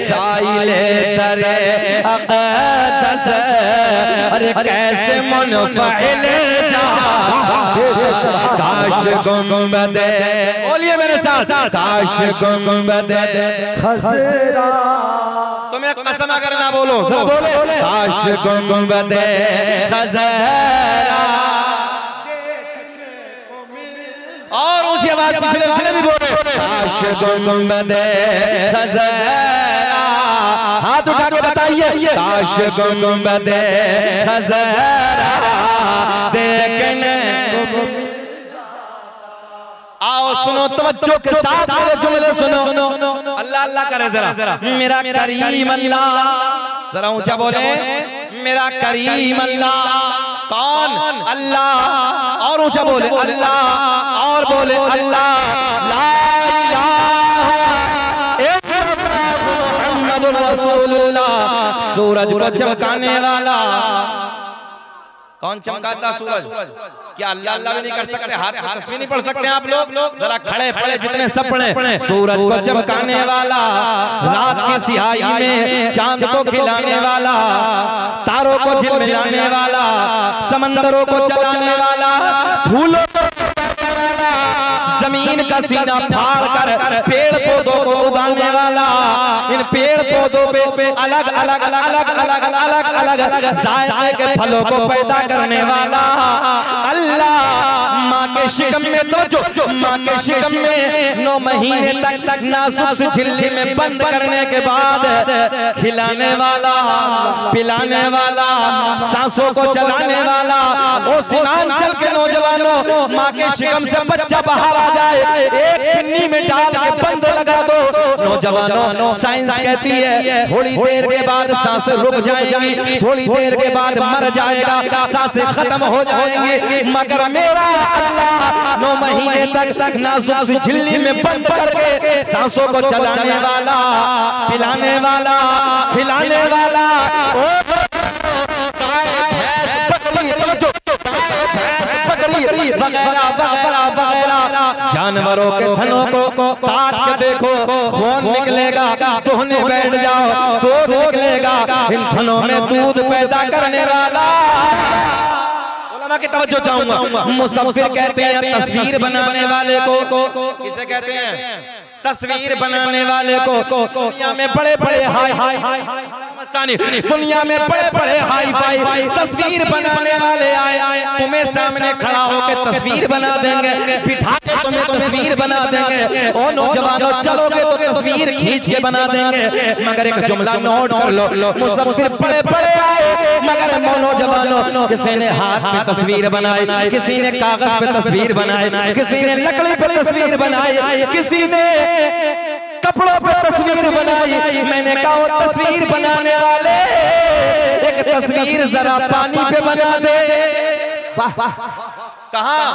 साइले दरे अक़दस, अरे कैसे मुनफ़इल जा। काश गुंबदे, बोलिए मेरे साथ, काश गुंबदे खज़रा। तुम्हें कसम अगर ना बोलो तो बोले, काश गुंबदे खज़रा। और ऊंची आवाज पिछले वाले भी बोले, काश गुंबदे खज़रा। हाथ उठा के बताइए, काश गुंबदे खज़रा देखने। आओ सुनो तवज्जो के साथ मेरे जुमले सुनो, अल्लाह अल्लाह करे जरा। मेरा करीम अल्लाह, जरा ऊंचा बोले, मेरा करीम अल्लाह। कौन? अल्लाह। और ऊंचा बोले अल्लाह, और बोले अल्लाह। ला इलाहा इल्लल्लाह मुहम्मदुर रसूलुल्लाह। सूरज को चमकाने वाला कौन चमकाता? सूरज। क्या अल्लाह अल्लाह भी नहीं कर सकते? हाथ में तस्बीह नहीं पढ़ सकते आप लोग? जरा खड़े पड़े जितने सब पढ़े। सूरज को चमकाने वाला, रात की सियाही में चांद को खिलाने वाला, तारों को झिलमिलाने वाला, समंदरों को चलाने वाला, फूलों को जमीन का सीना फाड़ कर पेड़ पौधों को उगाने वाला, इन पेड़ पौधों पे अलग अलग अलग अलग अलग अलग जायके के फलों को पैदा करने वाला अल्लाह। माँ के शिकम में तो जो माँ के शिकम में 9 महीने तक नाजुक सी झिल्ली में बंद करने के बाद खिलाने वाला, पिलाने वाला, सांसों को चलाने वाला। ओ सीमांचल के नौजवानों, माँ के शिकम से बच्चा बाहर आ जाए, एक पिन्नी में डाल के बंद लगा दो। नौजवानों, साइंस कहती है थोड़ी देर के बाद सांसें रुक जाएंगी, थोड़ी देर के बाद मर जाएगा, सांसें खत्म हो जाएंगी। मगर मेरा अल्लाह 9 महीने तक नाजुक सी झिल्ली में बंद करके सांसों को चलाने वाला, पिलाने वाला, खिलाने वाला। जानवरों के थनों को काट के देखो, खून निकलेगा, धोने बैठ जाओ दूध निकलेगा। इन थनों में दूध पैदा करने वाला की तवज्जो चाहूंगा। मुसव्विर कहते हैं तस्वीर बनाने वाले को, किसे कहते हैं? तस्वीर बनाने वाले को। दुनिया में बड़े बड़े दुनिया में बड़े बड़े हाई फाई तस्वीर बनाने वाले आए, तुम्हें सामने खड़ा होकर तस्वीर बना देंगे, बिठा के तुम्हें तस्वीर बना देंगे। ओ नौजवानों, चलोगे तो तस्वीर खींच के बना देंगे। मगर एक जुमला नोट कर लो, मुसव्विर बड़े बड़े आए, मगर नौजवानों किसी ने हाथ पे तस्वीर बनाई, किसी ने कागज पे तस्वीर बनाई, किसी ने लकड़ी पे तस्वीर बनाई, किसी ने कपड़ों पे तस्वीर बनाई। मैंने कहा वो तस्वीर बनाने वाले एक तस्वीर जरा पानी पे बना दे। कहां?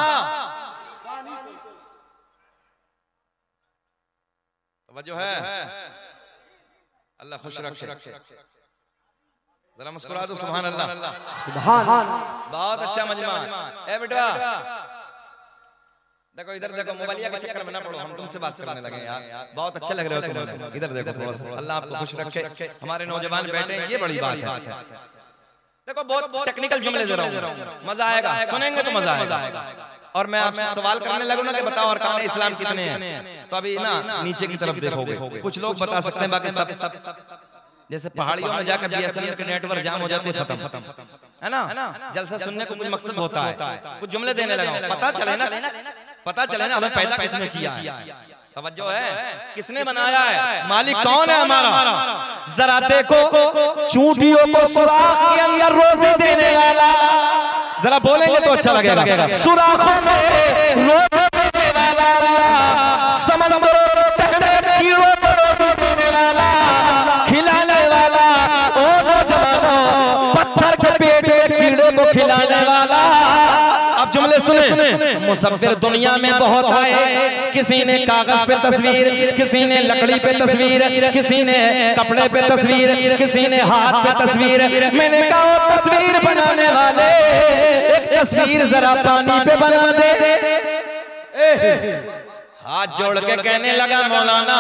तवज्जो है? अल्लाह खुश रखे। जरा मुस्कुरा दो, सुभान अल्लाह। सुभान। बहुत अच्छा मजमा। ए बेटा देखो, इधर देखो, मोबाइलिया के चक्कर में ना पड़ो, हम तुमसे बात करने लगे यार। बहुत अच्छे लग रहे हो तुम, इधर देखो थोड़ा सा। अल्लाह आपको खुश रखे। हमारे नौजवान बैठे हैं, ये बड़ी बात है। देखो बहुत टेक्निकल जुमले दे रहा हूं, मजा आएगा, सुनेंगे तो मजा आएगा। और मैं आपसे सवाल करने लगूं ना कि बताओ अरकान इस्लाम कितने हैं, तो अभी ना नीचे की तरफ देखोगे, कुछ लोग बता सकते हैं, बाकी सब जैसे पहाड़ियों में जाकर बीएसएनएल के नेटवर्क जाम हो जाते हैं, खत्म है ना। जलसा सुनने को कुछ मकसद होता है, कुछ जुमले देने लगा, पता चले ना हमें पैदा किसने किया है। तवज्जो है? किसने बनाया है? मालिक कौन है हमारा? जरा देखो, चूंटियों को सुराख के अंदर रोजी देने वाला, जरा बोलेंगे तो अच्छा लगेगा। सुराखों में रोजी देने वाला, समंदरों में कीड़ों को रोजी देने वाला, खिलाने वाला, ओ नौजवानों पत्थर के पेट में कीड़े को खिलाने वाला। अब जुमले सुने। मुसव्विर दुनिया में बहुत आए, किसी ने कागज पे तस्वीर, किसी ने लकड़ी पे तस्वीर, किसी ने कपड़े पे तस्वीर, किसी ने हाथ पे तस्वीर। मैंने कहा वो तस्वीर बनाने वाले एक तस्वीर जरा पानी पे बना दे। हाथ जोड़ के कहने लगा, मौलाना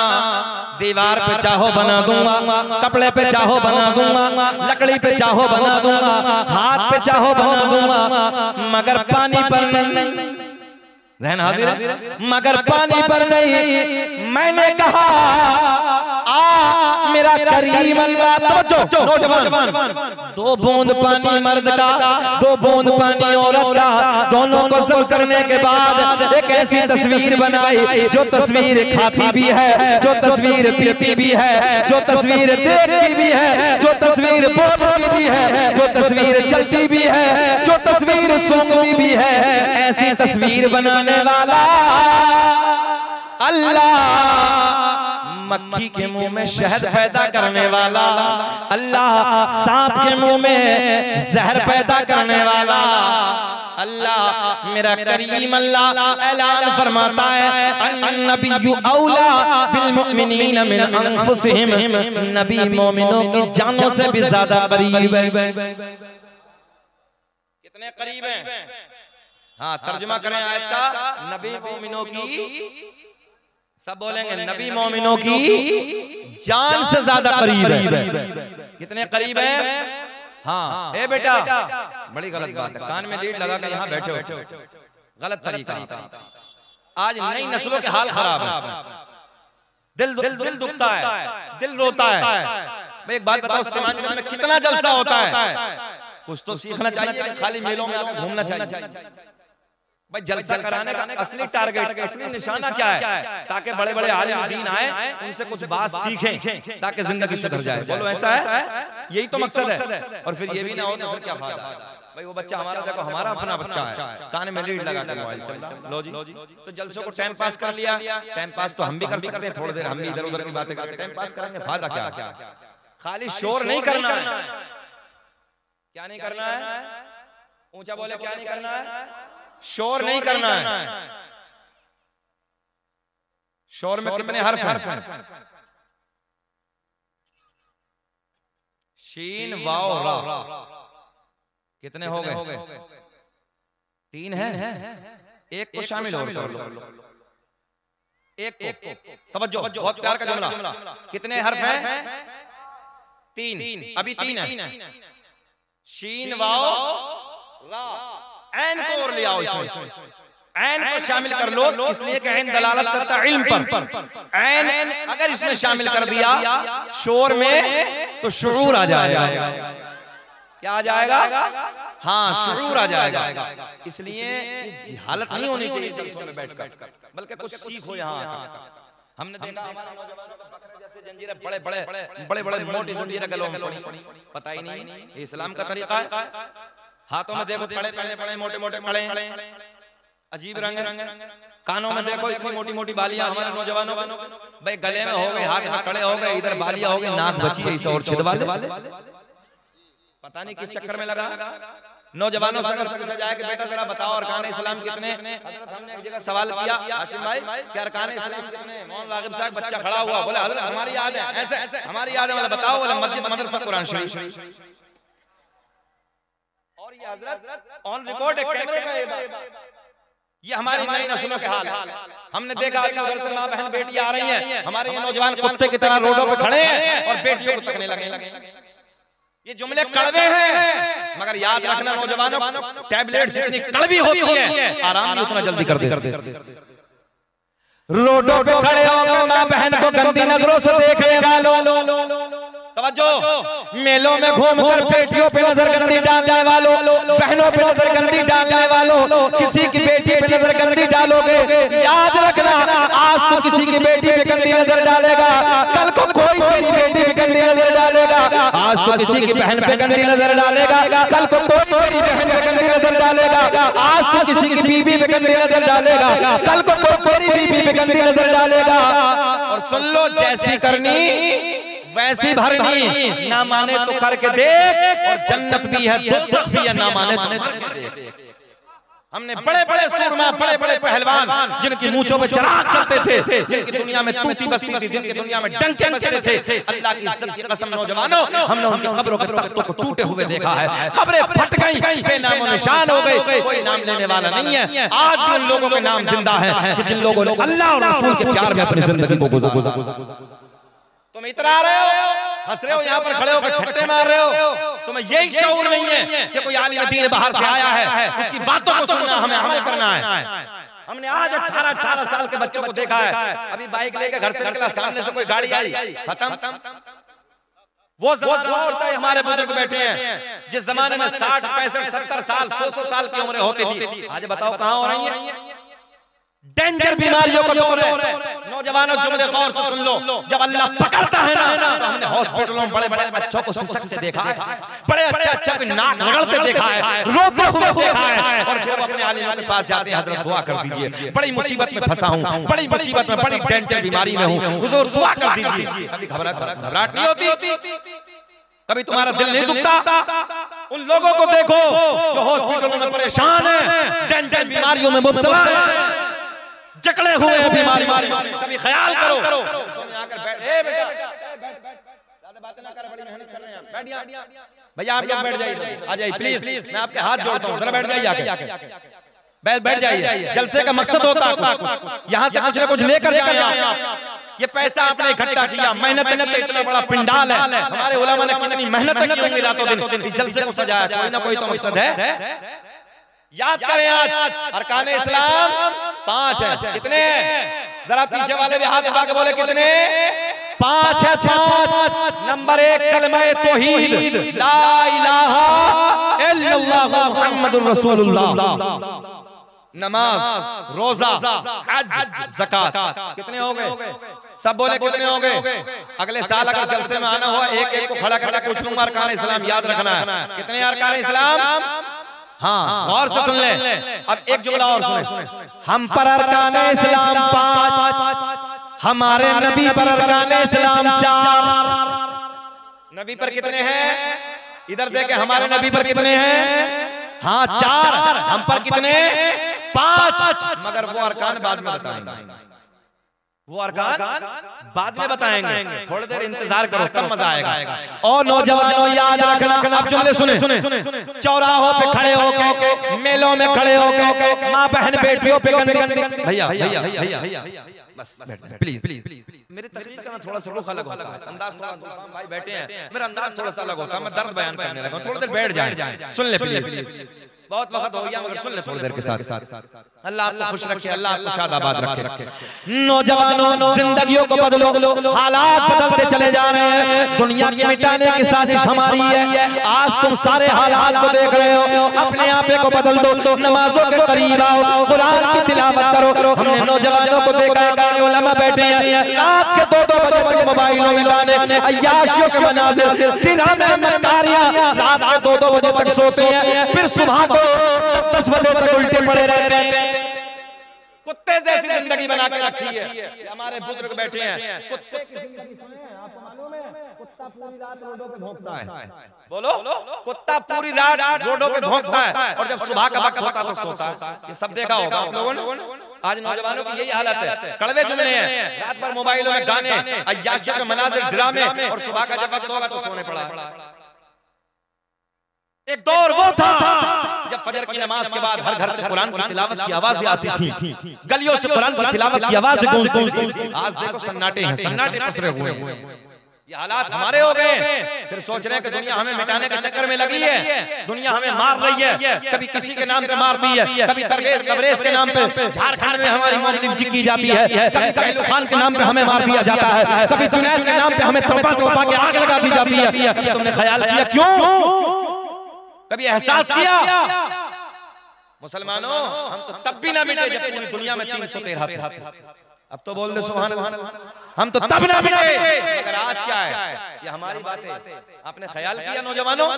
दीवार पे चाहो बना दूंगा, कपड़े पे चाहो बना दूंगा, लकड़ी पे चाहो बना दूंगा, हाथ पे चाहो बना दूंगा, मगर पानी पर नहीं। ज़हन हाजिर है? मगर पानी पर नहीं। मैंने कहा मेरा करीम अल्लाह, तवज्जो नौजवान, 2 बूंद पानी मर्द का, 2 बूंद पानी औरत का, दोनों को सब करने के बाद एक ऐसी तस्वीर बनाई, जो तस्वीर खाती भी है, जो तस्वीर पीती भी है, जो तस्वीर देखती भी है, जो तस्वीर बोलती भी है, जो तस्वीर चलती भी है, जो तस्वीर सूंघती भी है। ऐसी तस्वीर बनाने वाला अल्लाह, मक्खी के मुंह में शहद पैदा करने वाला अल्लाह, सांप के मुंह में जहर पैदा करने वाला अल्लाह, मेरा करीम अल्लाह ऐलान फरमाता है, अन्नबिय्यु औला बिल मुमिनीन मिन अनफुसिहिम, नबी मोमिनों की जानों से भी ज्यादा करीब है। कितने करीब हैं? हाँ, तर्जुमा करें आयत का। नबी मोमिनों की, सब बोलेंगे, नबी मोमिनों की जान से ज्यादा करीब है। कितने करीब है? हाँ। ए बेटा, बड़ी गलत बात है, कान में लीड लगा कर यहाँ बैठे हो, गलत तरीका। आज नई नस्लों के हाल खराब है, दिल दुखता है, दिल रोता है। भाई एक बात बताओ, सीमांचल में कितना जलसा होता है? कुछ तो सीखना चाहिए, खाली मेलों में घूमना चाहिए। भाई जलसा कराने का असली टारगेट, असली निशाना क्या है? ताकि बड़े बड़े आलिम दीन आए, उनसे कुछ बात सीखें, ताकि जिंदगी सुधर जाए। बोलो ऐसा है? यही तो मकसद है। और फिर ये भी ना हो तो फिर क्या फायदा? भाई वो बच्चा हमारा, देखो हमारा अपना बच्चा है, कान में लीड लगा के मोबाइल चल रहा, लो जी। तो जलसों को टाइम पास कर लिया। टाइम पास तो हम भी कर सकते हैं, थोड़ी देर हम भी इधर उधर की बातें करके टाइम पास करेंगे, फायदा क्या? खाली शोर नहीं करना है। क्या नहीं करना है? ऊंचा बोले, क्या नहीं करना है? शोर नहीं करना है। शोर में कितने हर्फ हैं? शीन वाओ रा, कितने हो गए? 3 हैं। एक को शामिल और कर लो, एक को। तवज्जो, बहुत प्यार का जुमला। कितने हर्फ हैं? 3। अभी 3 है। शीन वाओ रा, ऐन को और ले आओ इसमें, ऐन को शामिल कर लो, इसलिए कि ऐन दलालत करता है इल्म पर। ऐन अगर इसमें शामिल कर दिया शोर में तो शुऊर आ जाएगा। क्या आ जाएगा? हाँ, शुऊर आ जाएगा। इसलिए हालत नहीं होनी चाहिए जलसों में बैठकर, बल्कि कुछ सीखो यहाँ। हमने देखा हमारे नौजवानों को बकरे जैसे जंजीरें बड़े बड़े मोटी जंजीरें गलों में पड़ी, पता ही नहीं ये इस्लाम का तरीका है। हाथों में देखो बड़े मोटे कड़े, अजीब रंग, कानों में देखो इतनी मोटी मोटी बालियां हमारे नौजवानों को, भाई गले में हो गए, हाथ में कड़े हो गए, इधर बालियां हो गई, नाक बची है इस और छिद वाले, पता नहीं किस चक्कर में लगा। नौजवानों से पूछा जाए कि बेटा जरा बताओ अरकान इस्लाम कितने? हमने एक जगह सवाल किया हाशिम भाई कि अरकान इस्लाम कितने? मौलाना रागिब साहब बच्चा खड़ा हुआ, बोले हजरत हमारी याद है, ऐसे हमारी याद है। बोले बताओ? बोले मस्जिद, मदरसा, कुरान शरीफ। और ये हजरत ऑन रिकॉर्ड है, कैमरे पे ये बात। ये हमारी नई नस्लों के हाल है। हमने देखा कि उधर से माँ बहन बेटी आ रही हैं, हमारे ये नौजवान कुत्ते की तरह रोडों पे खड़े हैं और बेटियों को तकने लगे। ये जुमले कड़वे हैं, मगर याद रखना नौजवानों, टैबलेट जितनी कड़वी होती है आराम उतना जल्दी कर दे। रोडों पे खड़े होकर माँ बहन को गंदी नजरों से देखने वालों, तवज्जो, मेलों में घूमकर बेटियों पे नजर गंदी डालने वालों, बहनों पे नजर गंदी डालने वालों, किसी की बेटी पे नजर गंदी डालोगे, याद रखना आज तो किसी की बेटी पे गंदी नजर डालेगा, कल को कोई तेरी बेटी पे गंदी नजर डालेगा। आज तो किसी की बहन पे गंदी नजर डालेगा, कल को कोई तेरी बहन पे गंदी नजर डालेगा। आज तो किसी की बीवी पे गंदी नजर डालेगा, कल को कोई तेरी बीवी पे गंदी नजर डालेगा। और सुन लो, जैसी करनी वैसी भरनी, ना माने तो करके देख, और जन्नत भी है दोज़ख भी है, ना माने तो करके देख। हमने बड़े बड़े सूरमा, बड़े बड़े पहलवान, जिनकी मूंछों में चिराग चलते थे, जिनकी दुनिया में तूती बजती थी, जिनकी दुनिया में डंके बजते थे, अल्लाह की इज्जत की कसम नौजवानों, हमने उनकी कब्रों के तख्तों को टूटे हुए देखा है। कब्रें फट गई, बेनामो निशान हो गए, कोई नाम लेने वाला नहीं है। आज भी उन लोगों के नाम जिंदा है कि जिन लोगों ने अल्लाह और रसूल के प्यार में अपनी जिंदगी को गुजारा। तुम इतरा रहे हो, हंस रहे हो, यहाँ पर खड़े होकर ठट्टे मार रहे हो, तुम्हें यही शऊर नहीं है कि कोई आलिम दीन बाहर से आया है, उसकी बातों को सुनना, हमें अमल करना है। हमने आज 18 साल के बच्चों को देखा है, अभी बाइक लेकर घर से निकला, सामने से कोई गाड़ी आई, खत्म। वो जमाना होता है, हमारे बुजुर्ग बैठे हैं जिस जमाने में 60, 65, 70 साल, 100 साल की उम्र होती थी, आज बताओ कहाँ हो रही है? डेंजर बीमारियों का दौर है। नौजवानों जुमले गौर से सुन लो, जब अल्लाह पकड़ता है ना, तो हमने हॉस्पिटलों में बड़े बड़े बच्चों को सिसकते देखा है, बड़े अच्छा कोई नाक रगड़ते देखा है, रोते हुए देखा है, और फिर वो अपने आलिम के पास जाते हैं, हजरत दुआ कर दीजिए, बड़ी मुसीबत में फंसा हूँ, बड़ी मुसीबत में, बड़ी डेंजर बीमारी में हूँ, हुजूर दुआ कर दीजिए। कभी घबराहट नहीं होती? कभी तुम्हारा दिल नहीं दुखता? उन लोगों को देखो जो हॉस्पिटलों में परेशान है, डेंजर बीमारियों में मुब्तला है, जकड़े हुए हैं बीमारी। कभी ख्याल करो, ज्यादा बातें ना कर, बड़ी मेहनत कर रहे हैं, बैठ जाइए भैया, आप लोग बैठ जाइए, आ जाइए प्लीज, मैं आपके हाथ जोड़ता हूँ, जरा बैठ जाइए आके, बैठ जाइए। जलसे का मकसद होता है यहाँ से कुछ न कुछ लेकर जाएं आप। ये पैसा आपने इकट्ठा किया, मेहनत इतना बड़ा पिंडाल है, हमारे उलमा ने कितनी मेहनत की होंगी रातों दिन जलसे को सजाया, कोई ना कोई तो मकसद है। याद करें आज अरकान इस्लाम 5 है, कितने हैं? जरा पीछे वाले भी हाथ उठा के बोले कितने? 5 है। 5 नंबर 1 कलमा तौहीद, ला इलाहा इल्लल्लाह मुहम्मदुर रसूलुल्लाह, नमाज, रोजा, हज, ज़कात, कितने हो गए? सब बोले कितने हो गए? अगले साल अगर जलसे में आना हुआ, एक एक को खड़ा करके पूछ लूंगा अरकान इस्लाम याद रखना है, कितने अरकान इस्लाम? हाँ, गौर से सुन ले। अब एक जुमला और सुने, हम पर अरकान इस्लाम 5, हमारे नबी पर अरकान इस्लाम 4। नबी पर कितने हैं? इधर देखे, हमारे नबी पर कितने हैं? हाँ 4, हम पर कितने? 5। मगर वो अरकान बाद में बताएंगे, वो अरकान बाद में बताएंगे, थोड़ी देर इंतजार करो, तब मजा आएगा। और नौजवानों याद रखना, अब जुमले सुने, चौराहों पे खड़े होके, मेलों में खड़े होके, माँ बहन बेटियों पे गंदी, भैया बस प्लीज, मेरी तकरीर का थोड़ा सा रुख अलग होता है, अंदाज थोड़ा, भाई बैठे हैं, मेरा अंदाज थोड़ा सा अलग होता है, मैं दर्द बयान करने लगा, थोड़ी देर बैठ जाए, सुन ले प्लीज। बहुत वक्त हो गया मगर सुन ले थोड़ी देर के साथ। अल्लाह आपको खुश रखे, अल्लाह आपको शादाबाद रखे। नौजवानों जिंदगियों को बदलो, हालात बदलते चले जा रहे हैं, दुनिया की मिटाने की साजिश हमारी है। आज तुम सारे हालात को देख रहे हो, अपने आप को बदल दो, नमाजों के करीब आओ, कुरान की तिलावत करो। हमने नौजवानों को देखा है गाने उलमा बैठे हैं रात के 2-2 बजे तक मोबाइलों में गाने, अय्याशियों के मनाज़िर, ड्रामे, मक्कारियां, रात के 2-2 बजे तक सोते हैं, फिर सुबह को 10 बजे तक उल्टे पड़े रहते हैं। कुत्ते जैसी जिंदगी बना के रखी है। हमारे बुजुर्ग बैठे हैं, कुत्ते की जिंदगी है, आपको मालूम है? कुत्ता पूरी रात रोडों पे भौंकता है। बोलो, कुत्ता पूरी रात रोडों पे भौंकता है और जब सुबह का वक्त होता तो सोता है। ये सब देखा होगा आप लोगों ने। आज नौजवानों की यही हालत है, कड़वे जुमले हैं, रात भर मोबाइलों में गाने, अय्याशियों के मनाज़िर, ड्रामे, और सुबह का जब वक्त होगा तो सोने पड़ा। एक दौर वो था जब फजर की नमाज के बाद हर घर से कुरान की तिलावत की आवाजें आती थी, गलियों से कुरान की तिलावत की आवाजें गूंजती। आज देखो सन्नाटे हैं, सन्नाटे पसरे हुए हैं। ये हालात हमारे हो गए। फिर सोच रहे हैं कि दुनिया हमें मिटाने के चक्कर में लगी है, दुनिया हमें मार रही है, कभी किसी के नाम पे मारती है, कभी तबरेज के नाम पे झारखंड में हमारी मौलिक जी की जाती है, कभी पहलू खान के नाम पे हमें मार दिया जाता है, कभी जुनैद के नाम पे हमें तोपा के आग लगा दी जाती है। कभी तुमने ख्याल किया क्यों? कभी एहसास किया? मुसलमानों, हम तो तब भी ना मिटे जब पूरी दुनिया में 313 थे। अब तो बोल दे सुभान अल्लाह, हम तो तब ना मिटे। मगर आज क्या है? ये हमारी बातें आपने ख्याल किया नौजवानों?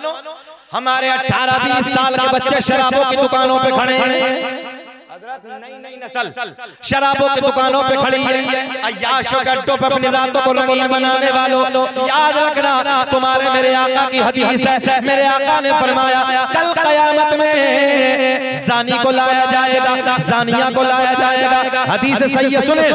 हमारे 18-20 साल के बच्चे शराबों की दुकानों पे खड़े हैं। नई नस्ल शराबों की दुकानों पे खड़ी है, अय्याशों के अड्डों पे अपनी रातों को रंगीन बनाने वालों, याद रखना तुम्हारे मेरे आका की हदीस है। मेरे आका ने फरमाया कल कयामत में जानी को लाया जाएगा, जानिया को लाया जाएगा। हदीस सही है, सुने।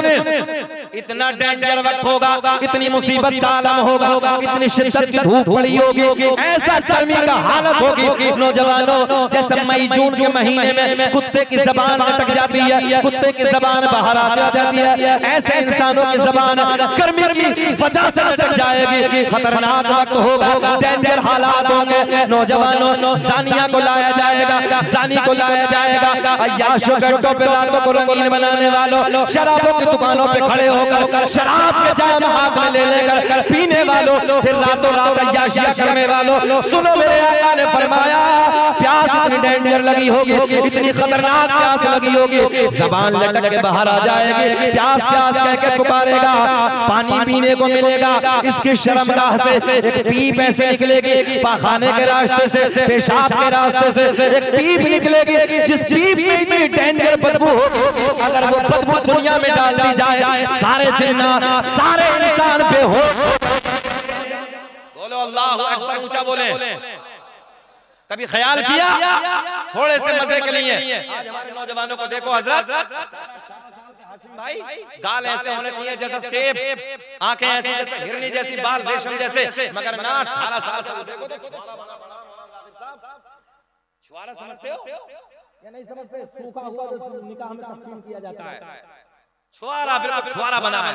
इतना डेंजर वक्त होगा, इतनी मुसीबत का आलम होगा, इतनी शिद्दत की धूप पड़ी होगी, ऐसा गर्मी का हालत होगी नौजवानों, जैसे मई जून के महीने में कुत्ते की जबान लटक जाती है, कुत्ते की जबान बाहर आ जाती है, ऐसे इंसानों की जबान गर्मी की वजह से लटक जाएगी। खतरनाक वक्त होगा, डेंजर हालात होंगे नौजवानों। सानिया को लाया जाएगा, सानी को लाया जाएगा, अय्याशों के अड्डों पे रातों को रंगीन बनाने वालों, शराबों की दुकानों पे खड़े होकर शराब के जाम हाथ में ले लेकर पीने वालों, फिर रातों रात अय्याशियां करने वालों। सुनो, मेरे आका ने फरमाया प्यास इतनी डेंजर लगी होगी, इतनी खतरनाक प्यास लगी होगी, जबान लटक के बाहर आ जाएगी, प्यास प्यास कह के पुकारेगा, पानी पीने को मिलेगा। इसकी शर्मगाह से एक पीप ऐसे निकलेगी, पाखाने के रास्ते से, पेशाब के रास्ते से एक पीप निकलेगी, जिस पीप में इतनी डेंजर बदबू होगी, अगर वो बदबू दुनिया में डाल दी जाए, सारे जिन्नात, सारे इंसान बेहोश। बोलो अल्लाह अकबर, ऊंचा बोले। कभी ख्याल किया? थोड़े से मजे के लिए आज हमारे नौजवानों को देखो हजरत, भाई गाल ऐसे होने चाहिए जैसा सेब, आंखें ऐसी जैसे हिरनी जैसी, बाल रेशम जैसे, मगर ना 18 साल से देखो तो छुआरा समझते हो या नहीं समझते? सूखा हुआ निकाह में तकसीम किया जाता है, छुआरा बिल्कुल छुआरा बना है।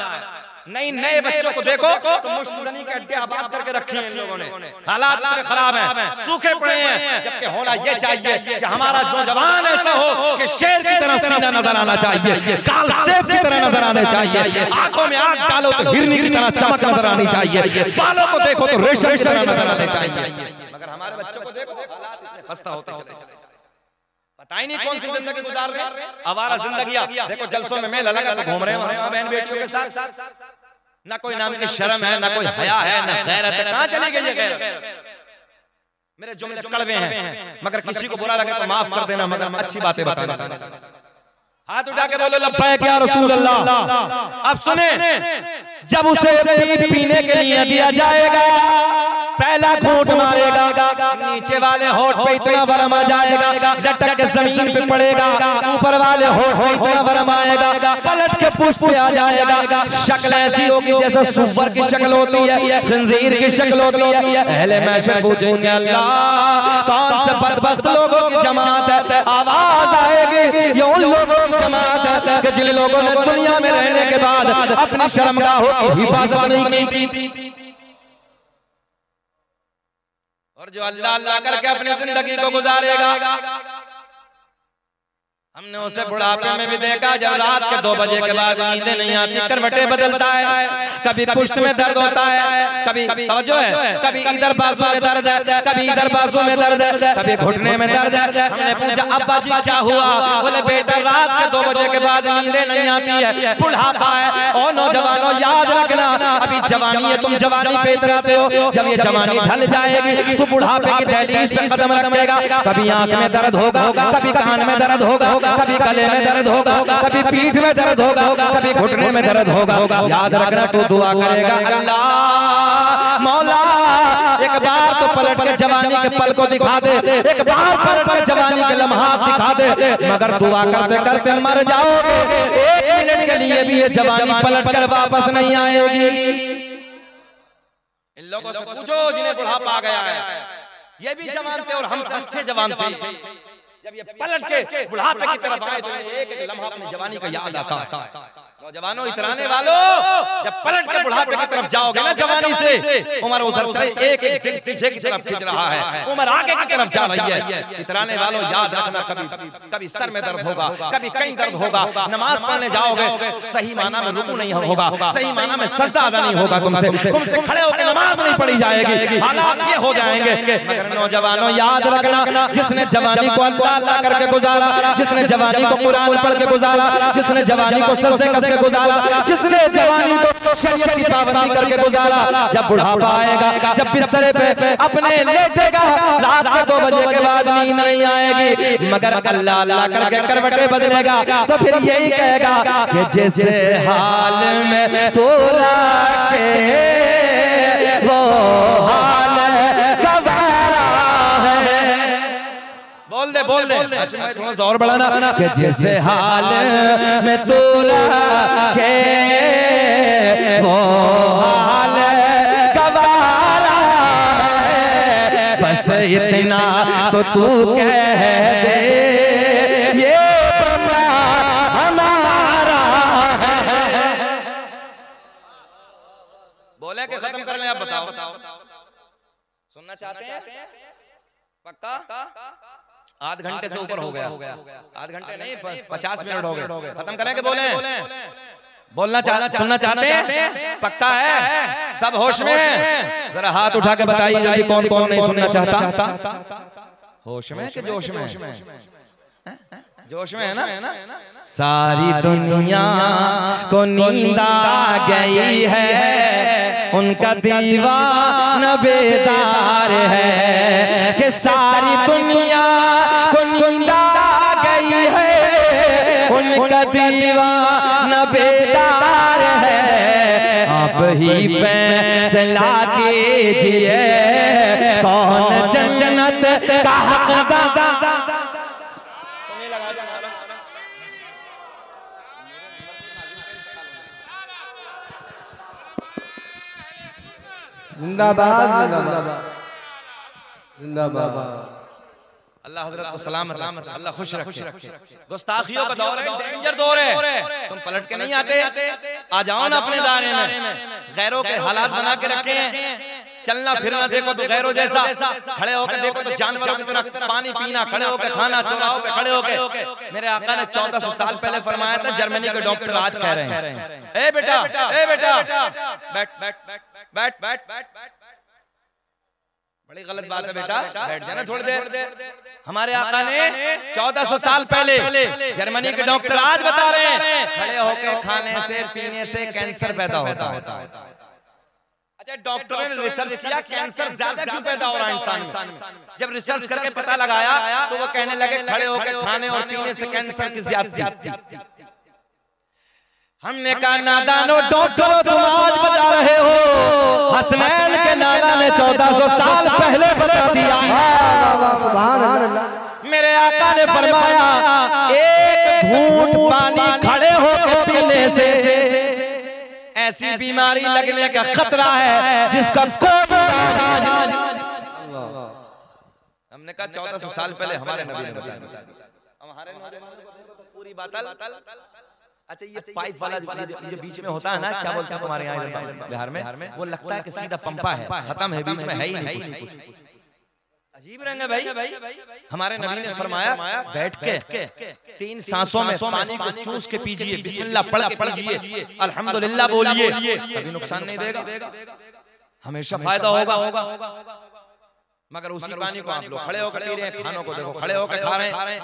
नई नए बच्चों को देखो तो मुश्तनी के अड्डे आबाद करके रखे हैं इन लोगों ने, हालात इतने खराब हैं, सूखे पड़े हैं। जबकि होना ये चाहिए कि हमारा नौजवान ऐसा हो कि शेर की तरह सीधा नजर आना चाहिए, काल सेब की तरह नजर आने चाहिए, आंखों में आग डालो तो हिरनी की तरह चमक नजर आनी चाहिए, बालों को देखो तो रेशम की तरह नजर आने चाहिए। मगर हमारे बच्चों को देखो हालात इतने खस्ता होते चले, पता ही नहीं कौन सी जिंदगी गुजार रहे हैं, आवारा जिंदगियां। देखो जलसों में मेला लगा तो घूम रहे हैं बहन बेटियों के साथ, ना कोई नाम की शर्म है, ना कोई हया है, ना गैरत है। कहां चली गई ये गैरत? मेरे जुमले कड़वे हैं, मगर किसी को बुरा लगे तो माफ कर देना, मगर अच्छी बातें बताना। हाथ उठा के बोलो लब्बैक या रसूल अल्लाह। अब सुने, जब उसे पीने के लिए दिया जाएगा, पहला घूंट मारेगा, नीचे वाले होठ पे इतना वरम आ जाएगा, लटक के जमीन पे पड़ेगा, ऊपर वाले होठ पे इतना वरम आएगा, पलट के पुष्प पे आ जाएगा। शक्ल ऐसी होगी जैसे सुअर की शक्ल होती है, खंजीर की शक्ल होती है। अहले महशर पूछेंगे अल्लाह कौन से बदबख्त लोगों की जमात है? आवाज आएगी ये उन लोगों की जमात है कि जिन लोगों ने दुनिया में रहने के बाद अपनी शर्मगाहों की हिफाजत नहीं की, और जो अल्लाह अल्लाह करके अपनी जिंदगी को गुजारेगा हमने उसे बुढ़ापे में भी देखा जब रात के 2 बजे के बाद नींद नहीं आती, करवटें बदलता है, कभी पुष्ट में दर्द होता है, कभी तवज्जो है, कभी इधर बाजू में दर्द है, कभी इधर बाजू में दर्द है, कभी घुटने में दर्द है। हमने पूछा अब्बा जी क्या हुआ? बोले बेटा रात के 2 बजे के बाद नींद नहीं आती है, बुढ़ापा है। और नौजवानों याद रखना, अभी जवानी है, तुम जवानी पे इतराते हो, जब ये जवानी ढल जाएगी तो बुढ़ापे की दहलीज पे कदम रखेगा, कभी आंख में दर्द होगा, कभी कान में दर्द होगा, कभी गले में दर्द होगा, कभी पीठ में दर्द होगा, कभी घुटने में दर्द होगा। याद रखना तू दुआ करेगा, अल्लाह मौला एक बार तो पलट के जवानी के पल को दिखा दे, एक बार पलट के जवानी के लम्हात दिखा दे, मगर दुआ करते करते मर जाओगे, 1 मिनट के लिए भी ये जवानी पलट कर वापस नहीं आएगी। इन लोगों से पूछो जिन्हें बुढ़ापा आ गया है, ये भी जवान थे और हम सबसे जवान थे। जब ये पलट के बुढ़ापे की तरफ आए तो एक एक लम्हा अपनी जवानी का याद आता। नौजवानों इतराने वालों, जब पलट के बुढ़ापे की तरफ जाओगे ना जवानी से, उम्र उधर चले एक एक दिन पीछे की तरफ खींच रहा है, उम्र आगे की तरफ जा रही है। इतराने वालों याद रखना, कभी सर में दर्द होगा, कभी कहीं दर्द होगा। नमाज पढ़ने जाओगे सही माना में रुकू नहीं होगा, सही माना में सजदा अदा नहीं होगा, तुमसे खड़े होकर नमाज नहीं पढ़ी जाएगी, हालात ये हो जाएंगे। मगर नौजवानों याद रखना, जिसने जवानी को अल्लाह अल्लाह करके गुजारा, जिसने जवानी को कुरान पढ़ के गुजारा, जिसने जवानी को सजदे करके गुजारा, जिसने जवानी को शरीयत की पाबंदी करके गुजारा, जब बुढ़ापा आएगा, जब बिस्तर पे अपने लेटेगा, रात के 2 बजे के बाद नींद नहीं आएगी, मगर अल्लाह अल्लाह करके करवटें बदलेगा, तो फिर यही कहेगा कि जैसे हाल में तो रखे वो हाल गवारा है। बोल दे अच्छा मैं थोड़ा सा और बढ़ाना, कि जैसे हाल में तू रखे वो हाल गवारा है, बस इतना तो तू कह दे ये बंदा हमारा है। बोले कि खत्म कर लें, आप बताओ सुनना चाहते हैं? पक्का? आध घंटे से ऊपर हो गया, आध घंटे नहीं 50 मिनट हो गए, खत्म करें कि बोले? सुनना चाहते हैं? पक्का है? सब होश में है? जरा हाथ उठा के बताइए जल्दी, कौन कौन नहीं सुनना चाहता? होश में कि जोश में? जोश में है ना? सारी दुनिया को नींद आ गई है, उनका दीवाना बेदार है, कि सारी दुनिया को नींद आ गई है, उनका दीवाना बेदार है। आप ही फैसला कीजिए कौन जन्नत का हकदार। जिंदाबाद जिंदाबाद जिंदाबाद। अल्लाह हजरत को सलामत, अल्लाह खुश रखे। गुस्ताखियों का दौर है, डेंजर दौर है, तुम पलट के नहीं आते, आ जाओ ना अपने दायरे में। गैरों के हालात बना के रखे हैं, चलना फिरना देखो तो गैरों जैसा, खड़े होकर देखो तो जानवरों की तरह, पानी पीना, खड़े होकर खाना, चौराहों पे खड़े होकर। मेरे आका ने 1400 साल पहले फरमाया था, जर्मनी के डॉक्टर आज कह रहे हैं, ए बेटा बैठ। बड़ी गलत बात है बेटा, बैठ जाना थोड़ी देर। हमारे आका ने 1400 साल पहले जर्मनी के डॉक्टर आज बता रहे हैं, खड़े होकर खाने से पीने से कैंसर पैदा होता है। अच्छा, डॉक्टरों ने रिसर्च किया कैंसर ज्यादा क्यों पैदा हो रहा है इंसान में। जब रिसर्च करके पता लगाया तो वो कहने लगे खड़े होकर खाने और पीने से कैंसर की ज्यादती। हमने कहा नादानो डॉक्टरों, तुम आज बता रहे हो, हसनैन के नाना ने 1400 साल पहले बता दिया। मेरे आका ने फरमाया एक घूंट पानी खड़े होकर पीने से ऐसी बीमारी लगने का खतरा है जिसका कोई इलाज नहीं। हमने कहा 1400 साल पहले हमारे नबी ने बताया, हमारे पूरी बात। अच्छा, ये पाइप वाला जो बीच में होता है ना, क्या बोलते हैं तुम्हारे यहाँ बिहार में, वो लगता है कि सीधा पंपा है, खत्म है, बीच में है ही नहीं कुछ। अजीब रंग है भाई। हमारे नबी ने फरमाया बैठ के 3 सांसों में पानी को चूस के पीजिए, बिस्मिल्लाह पढ़ के पीजिए, अल्हम्दुलिल्लाह बोलिए, कभी नुकसान नहीं देगा, हमेशा फायदा होगा। मगर उसी पानी को आप लोग खड़े होकर पी रहे हैं, खानों को देखो खड़े होकर खा रहे हैं।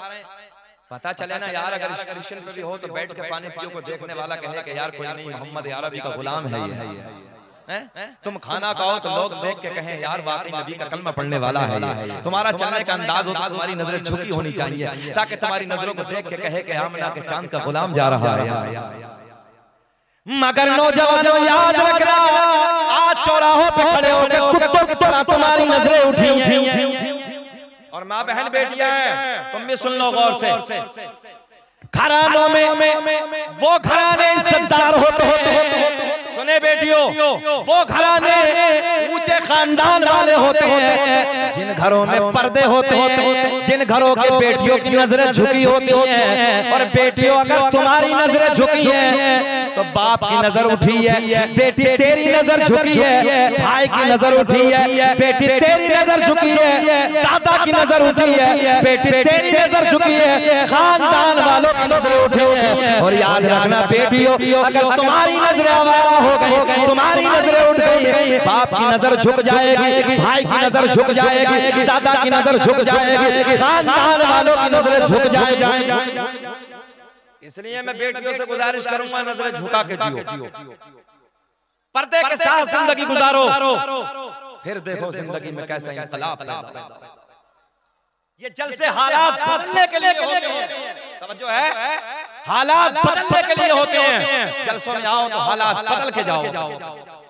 पता चले ना यार, अगर क्रिश्चियन पे भी हो तो बैठ के पानी पियो को देखने वाला कहे कि यार कोई नहीं, मोहम्मद अरबी का गुलाम है ये। तुम खाना खाओ तो लोग देख के कहें यार वाकई नबी का कलमा पढ़ने वाला है। तुम्हारा चलने का अंदाज हो, तुम्हारी नजरें झुकी होनी चाहिए ताकि तुम्हारी नजरों को देख के कहे कि आमना के चांद का गुलाम जा रहा है। मगर नौजवानों याद रखना, आज चौराहों पे खड़े होकर कुत्तों की तरह तुम्हारी नजरें उठी हैं। और माँ बहन बेटियां हैं, तुम भी सुन लो गौर से। घरानों में वो घराने इज्जतदार होते हैं, सुने बेटियों, वो घराने ऊंचे खानदान वाले होते हैं जिन घरों में पर्दे होते हैं, जिन घरों के बेटियों की नजरें झुकी होती हैं। और बेटियों अगर तुम्हारी नजरें झुकी हैं तो बाप की नजर उठी है, बेटी तेरी नजर झुकी है, भाई की नजर उठी है, बेटी तेरी नजर झुकी है, दादा की नजर उठी है, बेटी तेरी नजर झुकी है, खानदान वालों की नजर उठी है। और याद रखना बेटियों, अगर तुम्हारी नजरें आवारा हो गई, तुम्हारी नजरें उठ गई, बाप की नजर झुक जाएगी, भाई की नजर झुक जाएगी, दादा की नजर झुक जाएगी, खानदान वालों की नजरें झुक जाएगी। इसलिए मैं बेटियों से गुजारिश करूंगा, नजरें झुका के जियो, पर्दे के साथ जिंदगी गुजारो, फिर देखो जिंदगी में कैसा इंकलाब पैदा होगा। ये जल से हालात बदलने के लिए होते हैं, समझो है, हालात बदलने के लिए होते हैं। जलसों में आओ तो हालात बदल के जाओ।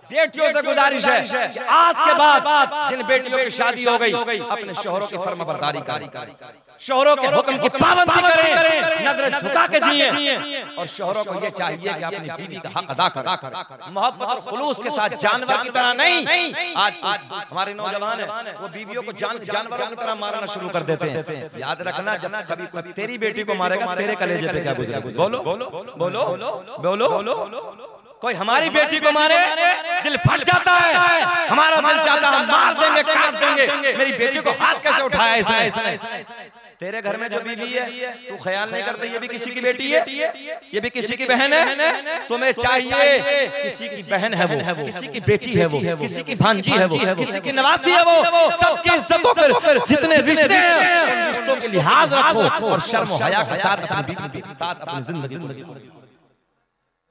बेटियों से गुजारिश है कि आज के बाद जिन बेटियों की शादी हो गई, अपने शोहरों की फर्माबरदारी करें, शोहरों के हुक्म की पाबंदी करें, नजर झुका के जिए। और शोहरों को ये चाहिए कि अपनी बीवी का हक अदा करें, मोहब्बत और खुलूस के साथ, जानवर की तरह नहीं। आज हमारे नौजवान हैं, वो बीवियों को जानवरों की तरह मारना शुरू कर देते हैं। याद रखना, जब कभी कोई तेरी बेटी को मारेगा, तेरे कलेजे पे क्या गुजरेगा? बोलो बोलो बोलो बोलो। कोई हमारी बेटी को मारे, दिल फट जाता है, हमारा दिल चाहता है मार देंगे, काट देंगे। मेरी बेटी को हाथ कैसे उठाया इसने? तेरे घर में जो बीवी है तू ख्याल नहीं करता ये भी किसी की बेटी है, ये भी किसी की बहन है। तुम्हें चाहिए, किसी की बहन है वो, किसी की बेटी है वो, किसी की भांजी है वो, किसी की नवासी है वो, सबकी इज्जतों कर, जितने रिश्ते हैं उन रिश्तों के लिहाज रखो और शर्म और हया के साथ अपनी बीवी के साथ अपनी जिंदगी।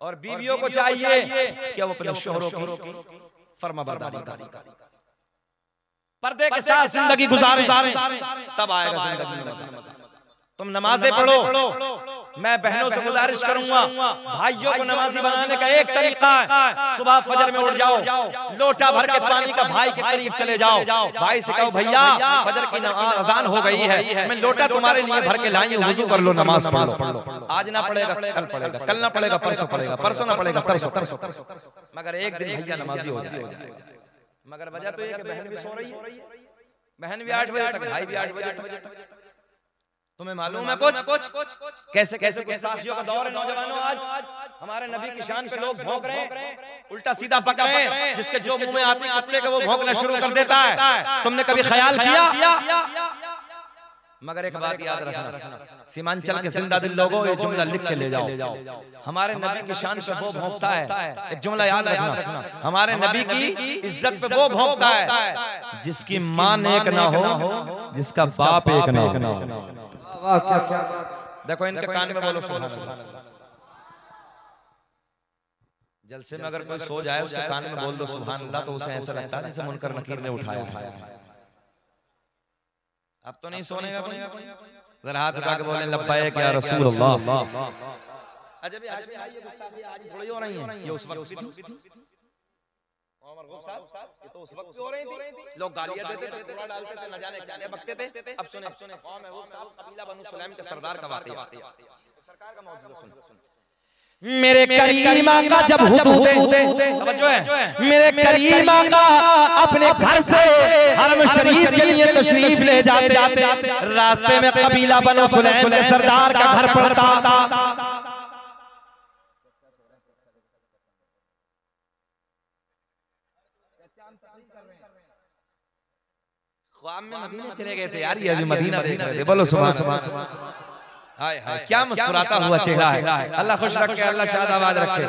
और बीवियों को चाहिए कि वो अपने शोहरों की फर्माबरदारी करें, पर्दे के साथ जिंदगी गुजारें, तब आएगा जिंदगी में मजा। तुम नमाजें पढ़ो। मैं बहनों से गुजारिश करूंगा, भाइयों को नमाजी बनाने का एक तरीका है, सुबह फजर में उठ जाओ, लोटा भर के पानी का भाई के करीब चले जाओ, भाई से कहो भैया फजर की अजान हो गई है, मैं लोटा तुम्हारे लिए भर के लाई हूं, वुजू कर लो, नमाज पढ़ लो। आज ना पड़ेगा कल पड़ेगा, कल ना पड़ेगा परसों पड़ेगा, परसों ना पड़ेगा परसों, मगर एक दिन भैया नमाजी हो जाएगा। मगर वजह तो ये कि बहन भी सो रही है, बहन भी 8 बजे तक, भाई भी 8 बजे तक। तुम्हें मालूम है कुछ कैसे कैसे गुस्ताखियों का दौर है नौजवानों। आज हमारे नबी की शान पे लोग भौंक रहे हैं, उल्टा सीधा पक रहे हैं, जिसके जो मुंह में आते कुत्ते के वो भौंकना शुरू कर देता है। तुमने कभी ख्याल किया? मगर एक बात याद रखना, सीमांचल के जिंदा दिल लोगों, ये जुमला लिख के ले जाओ। हमारे नबी की शान पे वो भौंकता है, एक जुमला याद रखना, हमारे नबी की इज्जत पे वो भौंकता है जिसकी माँ नेक ना हो, जिसका बाप एक ना हो। देखो इनके कान में बोलो सुभान अल्लाह। जलसे में अगर कोई सो जाए उसके कान में बोल दो सुभान अल्लाह, तो उसे ऐसा लगता है जैसे मुनकर नकीर ने उठाया है। अब तो नहीं सोने का, जरा हाथ उठा के बोले लब्बैक या रसूल अल्लाह। अच्छा भी आज आज थोड़ी हो रही है, ये उस वक्त भी थी। उमर गौस साहब ये तो उस वक्त हो रही थी, लोग गालियां देते थे, टोला डालते थे, न जाने क्या बकते थे। अब सुने कौन है वो साहब, कबीला बनु सुलैम के सरदार का वाक़या, सरकार का मौजूद सुन। मेरे करीम आका जब तवज्जो है, मेरे करीम आका अपने घर से हरम शरीफ के लिए तशरीफ ले जाते, रास्ते में कबीला बनु सुलैम के सरदार का घर पड़ता। ख्वाब में मदीने चले गए थे यार, ये अभी मदीना देख रहे थे। बोलो सुभान अल्लाह। हाय हाय क्या मुस्कुराता हुआ चेहरा है। अल्लाह खुश रखे, अल्लाह शादाबाद रखे।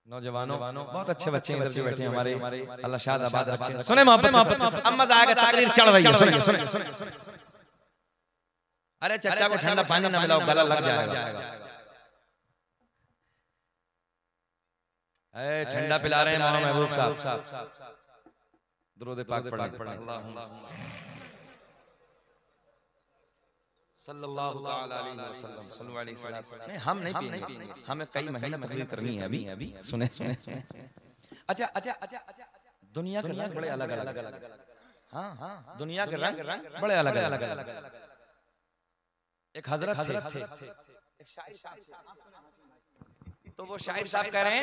नौजवानों बहुत अच्छे बच्चे इधर जो बैठे हैं हमारे, अल्लाह शादाबाद रखे। सुने मोहब्बत, अब मजा आएगा, तकरीर चल रही है, सुने। अरे चाचा को ठंडा पानी ना मिलाओ, गला लग जाएगा। ठंडा पिला रहे हैं मौलाना महबूब साहब। दुरूद पाक पढ़ें। सल्लल्लाहु तआला अलैहि वसल्लम, सल्लल्लाहु अलैहि वसल्लम। नहीं हम नहीं पिएंगे, हमें कई महीने तकरीर करनी है अभी। सुने। अच्छा दुनिया के रंग बड़े अलग अलग। हाँ दुनिया के रंग बड़े अलग अलग। एक हजरत थे, एक शायर साहब, तो वो शायर साहब कह रहे हैं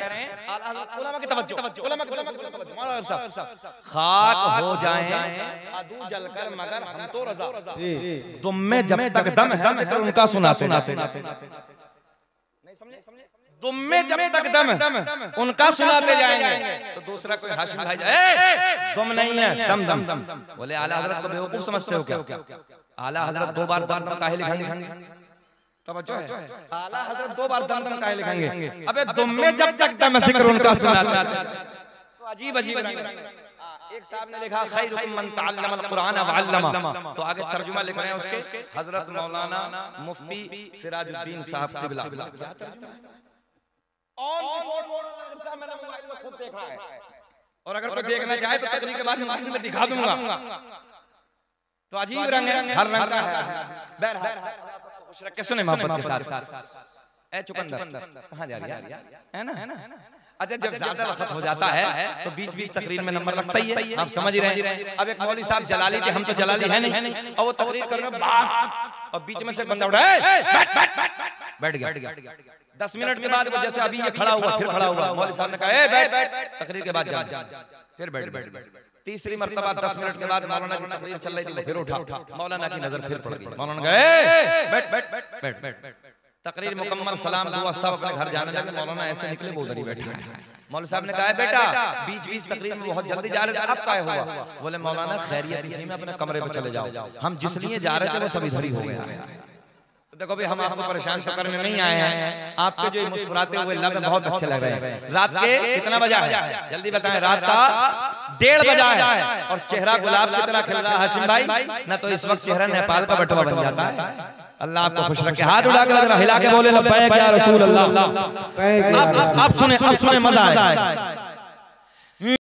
उलमा की तवज्जो, उलमा की तवज्जो, खाक हो जाएं अदू जलकर मगर हम तो रज़ा, तुम में जब तक दम है उनका सुनाते। नहीं समझे? तुम में जब तक दम है उनका सुनाते जाएंगे। तो दूसरा कोई हाशिम भाई जाए, तुम नहीं है दम। बोले आला हजरत को बेवकूफ समझते हो क्या? आला हजरत 2 बार दम काहे लिखेंगे? तवज्जो है, आला हजरत 2 बार दम काहे लिखेंगे? अबे तुम में जब तक दम है जिक्र उनका सुनाता। तो अजीब। एक साहब ने लिखा खैरुकुम मन तअल्लमल कुरान व अल्लमा, तो आगे तर्जुमा लिख रहे हैं उसके हजरत मौलाना मुफ्ती सिराजुद्दीन साहब तिबला। क्या तर्जुमा है? मैंने मोबाइल में खुद देखा है, और अगर कोई देखना चाहे तो तकरीर के बाद मोबाइल में दिखा दूंगा। तो अजीब रंग है, हर रंग का है। बहरहाल खुश रख के सुने मोहब्बत के साथ। ए चुकंदर कहां जा रही है ना? अच्छा जब ज्यादा वक्त हो जाता है तो बीच तकरीर में नंबर लगता ही है, आप समझ रहे हैं। अब एक मौलवी साहब जलाली थे, हम तो जलाली है नहीं, और वो तकरीर कर रहे हैं और बीच में से बंदा उठा बैठ गया। 10 मिनट के बाद वो जैसे अभी ये खड़ा हुआ, फिर खड़ा हुआ। मौलवी साहब ने कहा बैठ, तकरीर के बाद जा, फिर बैठ। तीसरी मर्तबा 10 मिनट के बाद मौलाना की तकरीर चल रही थी, फिर उठा। मौलाना की नजर फिर पड़ गई। मौलाना कहा बैठ। तकरीर मुकम्मल, सलाम दुआ सब अपने घर जाने लगे। मौलाना ऐसे निकले, वो उधर ही बैठे। मौलवी साहब ने कहा बेटा बीच तकरीर में बहुत जल्दी जा रहे थे, अब क्या हुआ? बोले मौलाना खैरियत इसी में, अपने कमरे पे चले जाओ, हम जिस लिए जा रहे थे वो सब इधर ही हो गया। देखो भाई हम आपको परेशान तो करने नहीं आए हैं, आपके जो मुस्कुराते हुए लब बहुत अच्छे लग रहे हैं। रात के कितना बजा है जल्दी बताएं? रात का 1:30 बजा है और चेहरा गुलाब की तरह खिल रहा है हाशिम भाई। ना तो इस वक्त चेहरा नेपाल का बटुआ बन जाता है। अल्लाह आपको खुश रखे। हाथ उठा के हिला के बोले लब्बैक या रसूल अल्लाह। आप सुने मजा आए।